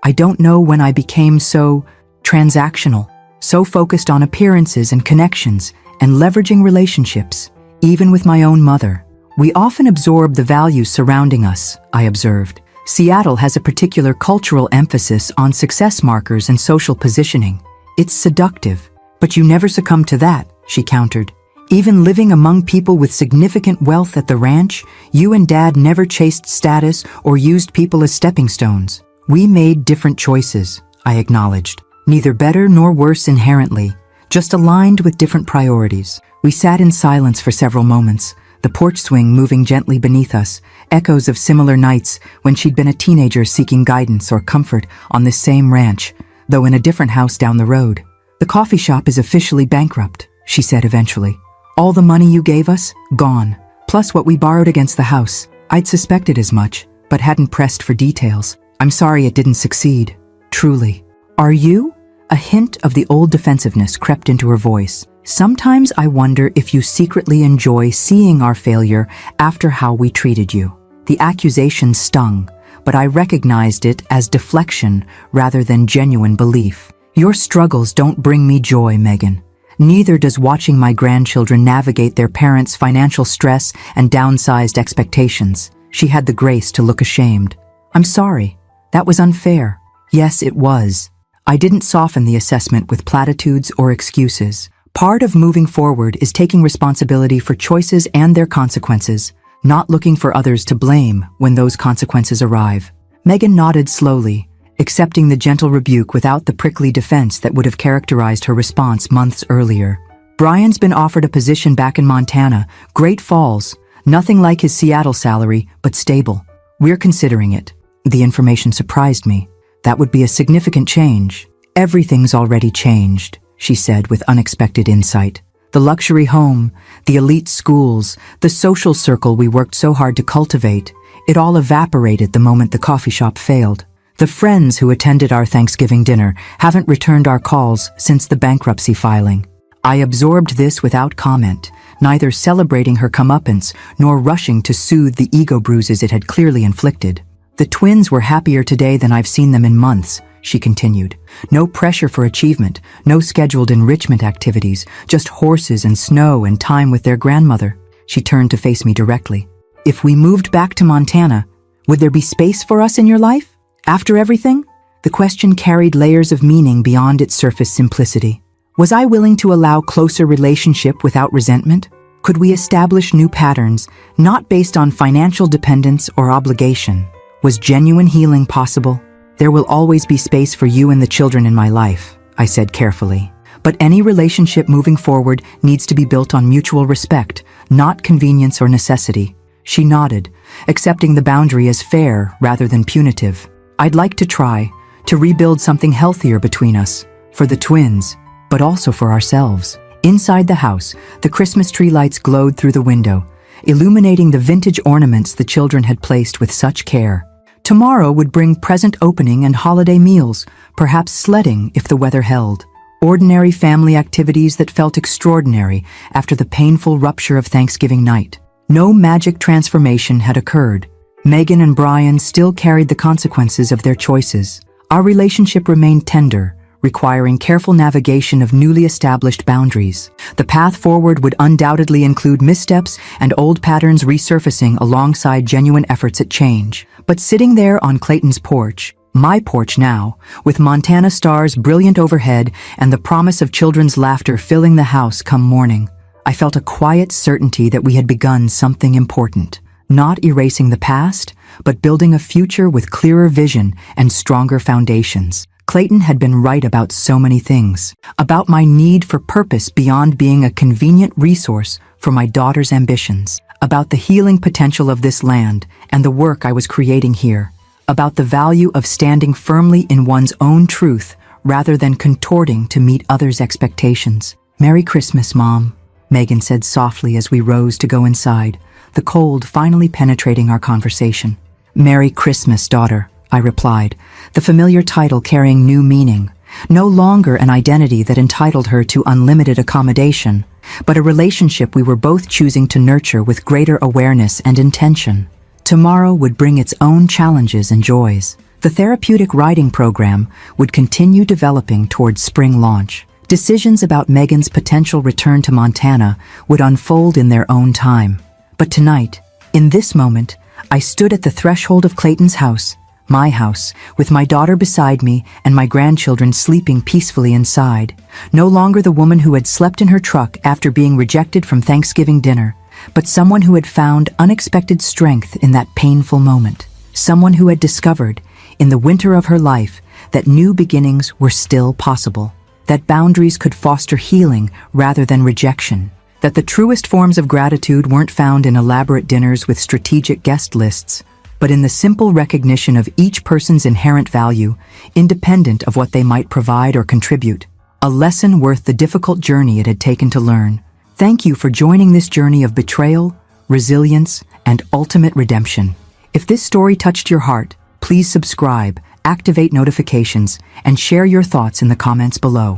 Speaker 1: "I don't know when I became so transactional, so focused on appearances and connections and leveraging relationships, even with my own mother. We often absorb the values surrounding us," I observed. "Seattle has a particular cultural emphasis on success markers and social positioning. It's seductive, but you never succumb to that," she countered. "Even living among people with significant wealth at the ranch, you and Dad never chased status or used people as stepping stones. We made different choices," I acknowledged. "Neither better nor worse inherently, just aligned with different priorities." We sat in silence for several moments, the porch swing moving gently beneath us, echoes of similar nights when she'd been a teenager seeking guidance or comfort on this same ranch, though in a different house down the road. "The coffee shop is officially bankrupt," she said eventually. "All the money you gave us, gone. Plus what we borrowed against the house. I'd suspected as much, but hadn't pressed for details. I'm sorry it didn't succeed. Truly." "Are you?" A hint of the old defensiveness crept into her voice. "Sometimes I wonder if you secretly enjoy seeing our failure after how we treated you." The accusation stung, but I recognized it as deflection rather than genuine belief. "Your struggles don't bring me joy, Megan. Neither does watching my grandchildren navigate their parents' financial stress and downsized expectations." She had the grace to look ashamed. "I'm sorry. That was unfair." "Yes, it was." I didn't soften the assessment with platitudes or excuses. Part of moving forward is taking responsibility for choices and their consequences, not looking for others to blame when those consequences arrive. Megan nodded slowly, accepting the gentle rebuke without the prickly defense that would have characterized her response months earlier. "Brian's been offered a position back in Montana, Great Falls, nothing like his Seattle salary, but stable. We're considering it." The information surprised me. That would be a significant change. "Everything's already changed," she said with unexpected insight. "The luxury home, the elite schools, the social circle we worked so hard to cultivate, it all evaporated the moment the coffee shop failed. The friends who attended our Thanksgiving dinner haven't returned our calls since the bankruptcy filing." I absorbed this without comment, neither celebrating her comeuppance nor rushing to soothe the ego bruises it had clearly inflicted. "The twins were happier today than I've seen them in months," she continued. "No pressure for achievement, no scheduled enrichment activities, just horses and snow and time with their grandmother." She turned to face me directly. "If we moved back to Montana, would there be space for us in your life? After everything?" The question carried layers of meaning beyond its surface simplicity. Was I willing to allow closer relationship without resentment? Could we establish new patterns, not based on financial dependence or obligation? Was genuine healing possible? "There will always be space for you and the children in my life," I said carefully. "But any relationship moving forward needs to be built on mutual respect, not convenience or necessity." She nodded, accepting the boundary as fair rather than punitive. "I'd like to try to rebuild something healthier between us, for the twins, but also for ourselves." Inside the house, the Christmas tree lights glowed through the window, illuminating the vintage ornaments the children had placed with such care. Tomorrow would bring present opening and holiday meals, perhaps sledding if the weather held. Ordinary family activities that felt extraordinary after the painful rupture of Thanksgiving night. No magic transformation had occurred. Megan and Brian still carried the consequences of their choices. Our relationship remained tender, requiring careful navigation of newly established boundaries. The path forward would undoubtedly include missteps and old patterns resurfacing alongside genuine efforts at change. But sitting there on Clayton's porch, my porch now, with Montana stars brilliant overhead and the promise of children's laughter filling the house come morning, I felt a quiet certainty that we had begun something important. Not erasing the past, but building a future with clearer vision and stronger foundations. Clayton had been right about so many things. About my need for purpose beyond being a convenient resource for my daughter's ambitions. About the healing potential of this land and the work I was creating here. About the value of standing firmly in one's own truth rather than contorting to meet others' expectations. "Merry Christmas, Mom," Megan said softly as we rose to go inside, the cold finally penetrating our conversation. "Merry Christmas, daughter," I replied, the familiar title carrying new meaning. No longer an identity that entitled her to unlimited accommodation, but a relationship we were both choosing to nurture with greater awareness and intention. Tomorrow would bring its own challenges and joys. The therapeutic writing program would continue developing towards spring launch. Decisions about Megan's potential return to Montana would unfold in their own time. But tonight, in this moment, I stood at the threshold of Clayton's house, my house, with my daughter beside me and my grandchildren sleeping peacefully inside. No longer the woman who had slept in her truck after being rejected from Thanksgiving dinner, but someone who had found unexpected strength in that painful moment. Someone who had discovered, in the winter of her life, that new beginnings were still possible. That boundaries could foster healing rather than rejection. That the truest forms of gratitude weren't found in elaborate dinners with strategic guest lists, but in the simple recognition of each person's inherent value, independent of what they might provide or contribute. A lesson worth the difficult journey it had taken to learn. Thank you for joining this journey of betrayal, resilience, and ultimate redemption. If this story touched your heart, please subscribe, activate notifications, and share your thoughts in the comments below.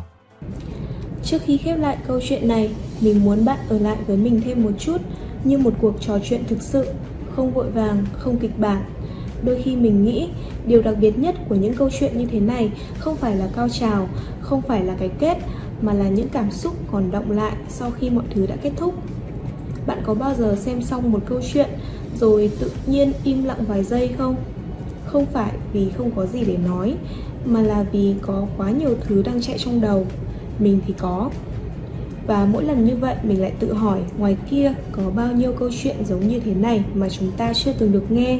Speaker 2: Trước khi khép lại câu chuyện này, mình muốn bạn ở lại với mình thêm một chút, như một cuộc trò chuyện thực sự, không vội vàng, không kịch bản. Đôi khi mình nghĩ, điều đặc biệt nhất của những câu chuyện như thế này không phải là cao trào, không phải là cái kết, mà là những cảm xúc còn đọng lại sau khi mọi thứ đã kết thúc. Bạn có bao giờ xem xong một câu chuyện rồi tự nhiên im lặng vài giây không? Không phải vì không có gì để nói, mà là vì có quá nhiều thứ đang chạy trong đầu. Mình thì có. Và mỗi lần như vậy mình lại tự hỏi, ngoài kia có bao nhiêu câu chuyện giống như thế này mà chúng ta chưa từng được nghe.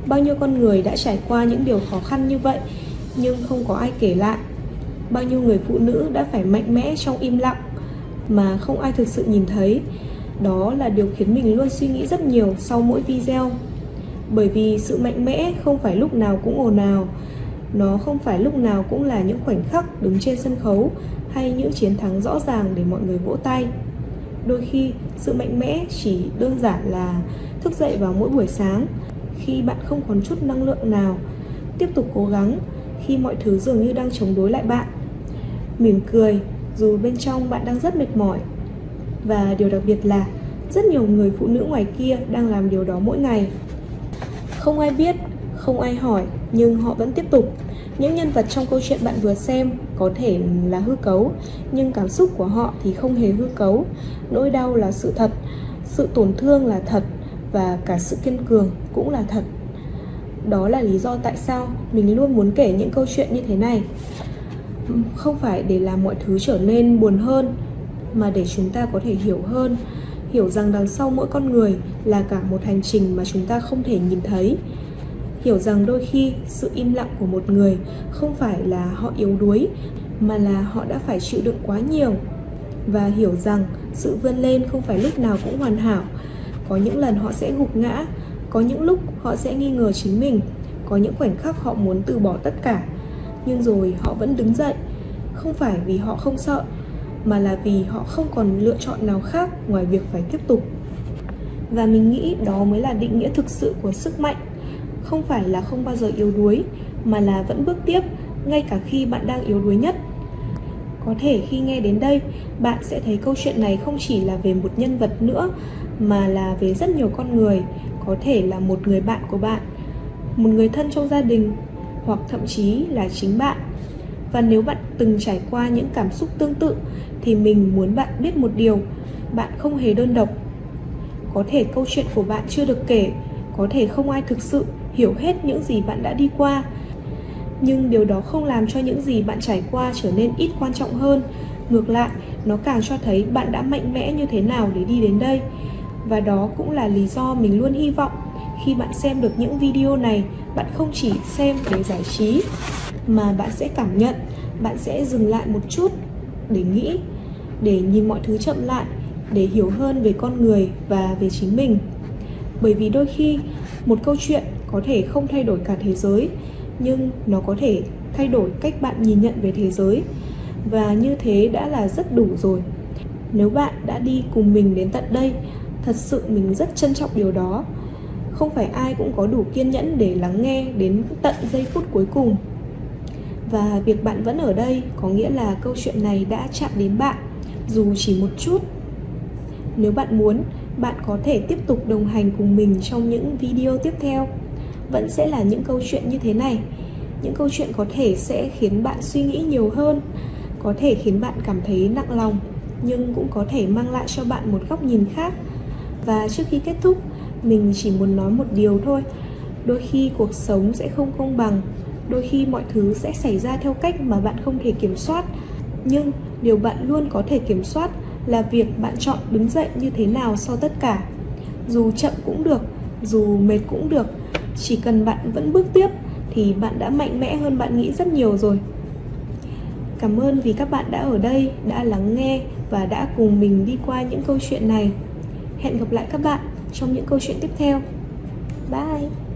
Speaker 2: Bao nhiêu con người đã trải qua những điều khó khăn như vậy nhưng không có ai kể lại. Bao nhiêu người phụ nữ đã phải mạnh mẽ trong im lặng mà không ai thực sự nhìn thấy. Đó là điều khiến mình luôn suy nghĩ rất nhiều sau mỗi video. Bởi vì sự mạnh mẽ không phải lúc nào cũng ồn ào. Nó không phải lúc nào cũng là những khoảnh khắc đứng trên sân khấu hay những chiến thắng rõ ràng để mọi người vỗ tay. Đôi khi sự mạnh mẽ chỉ đơn giản là thức dậy vào mỗi buổi sáng khi bạn không còn chút năng lượng nào, tiếp tục cố gắng khi mọi thứ dường như đang chống đối lại bạn, mỉm cười dù bên trong bạn đang rất mệt mỏi. Và điều đặc biệt là rất nhiều người phụ nữ ngoài kia đang làm điều đó mỗi ngày. Không ai biết, không ai hỏi, nhưng họ vẫn tiếp tục. Những nhân vật trong câu chuyện bạn vừa xem có thể là hư cấu, nhưng cảm xúc của họ thì không hề hư cấu. Nỗi đau là sự thật, sự tổn thương là thật, và cả sự kiên cường cũng là thật. Đó là lý do tại sao mình luôn muốn kể những câu chuyện như thế này. Không phải để làm mọi thứ trở nên buồn hơn, mà để chúng ta có thể hiểu hơn, hiểu rằng đằng sau mỗi con người là cả một hành trình mà chúng ta không thể nhìn thấy. Hiểu rằng đôi khi sự im lặng của một người không phải là họ yếu đuối, mà là họ đã phải chịu đựng quá nhiều. Và hiểu rằng sự vươn lên không phải lúc nào cũng hoàn hảo. Có những lần họ sẽ gục ngã, có những lúc họ sẽ nghi ngờ chính mình, có những khoảnh khắc họ muốn từ bỏ tất cả. Nhưng rồi họ vẫn đứng dậy, không phải vì họ không sợ, mà là vì họ không còn lựa chọn nào khác ngoài việc phải tiếp tục. Và mình nghĩ đó mới là định nghĩa thực sự của sức mạnh. Không phải là không bao giờ yếu đuối, mà là vẫn bước tiếp ngay cả khi bạn đang yếu đuối nhất. Có thể khi nghe đến đây, bạn sẽ thấy câu chuyện này không chỉ là về một nhân vật nữa, mà là về rất nhiều con người. Có thể là một người bạn của bạn, một người thân trong gia đình, hoặc thậm chí là chính bạn. Và nếu bạn từng trải qua những cảm xúc tương tự thì mình muốn bạn biết một điều: bạn không hề đơn độc. Có thể câu chuyện của bạn chưa được kể, có thể không ai thực sự hiểu hết những gì bạn đã đi qua, nhưng điều đó không làm cho những gì bạn trải qua trở nên ít quan trọng hơn. Ngược lại, nó càng cho thấy bạn đã mạnh mẽ như thế nào để đi đến đây. Và đó cũng là lý do mình luôn hy vọng khi bạn xem được những video này, bạn không chỉ xem để giải trí, mà bạn sẽ cảm nhận, bạn sẽ dừng lại một chút để nghĩ, để nhìn mọi thứ chậm lại, để hiểu hơn về con người và về chính mình. Bởi vì đôi khi một câu chuyện có thể không thay đổi cả thế giới, nhưng nó có thể thay đổi cách bạn nhìn nhận về thế giới. Và như thế đã là rất đủ rồi. Nếu bạn đã đi cùng mình đến tận đây, thật sự mình rất trân trọng điều đó. Không phải ai cũng có đủ kiên nhẫn để lắng nghe đến tận giây phút cuối cùng. Và việc bạn vẫn ở đây có nghĩa là câu chuyện này đã chạm đến bạn, dù chỉ một chút. Nếu bạn muốn, bạn có thể tiếp tục đồng hành cùng mình trong những video tiếp theo. Vẫn sẽ là những câu chuyện như thế này. Những câu chuyện có thể sẽ khiến bạn suy nghĩ nhiều hơn, có thể khiến bạn cảm thấy nặng lòng, nhưng cũng có thể mang lại cho bạn một góc nhìn khác. Và trước khi kết thúc, mình chỉ muốn nói một điều thôi. Đôi khi cuộc sống sẽ không công bằng, đôi khi mọi thứ sẽ xảy ra theo cách mà bạn không thể kiểm soát. Nhưng điều bạn luôn có thể kiểm soát là việc bạn chọn đứng dậy như thế nào sau tất cả. Dù chậm cũng được, dù mệt cũng được, chỉ cần bạn vẫn bước tiếp thì bạn đã mạnh mẽ hơn bạn nghĩ rất nhiều rồi. Cảm ơn vì các bạn đã ở đây, đã lắng nghe và đã cùng mình đi qua những câu chuyện này. Hẹn gặp lại các bạn trong những câu chuyện tiếp theo. Bye!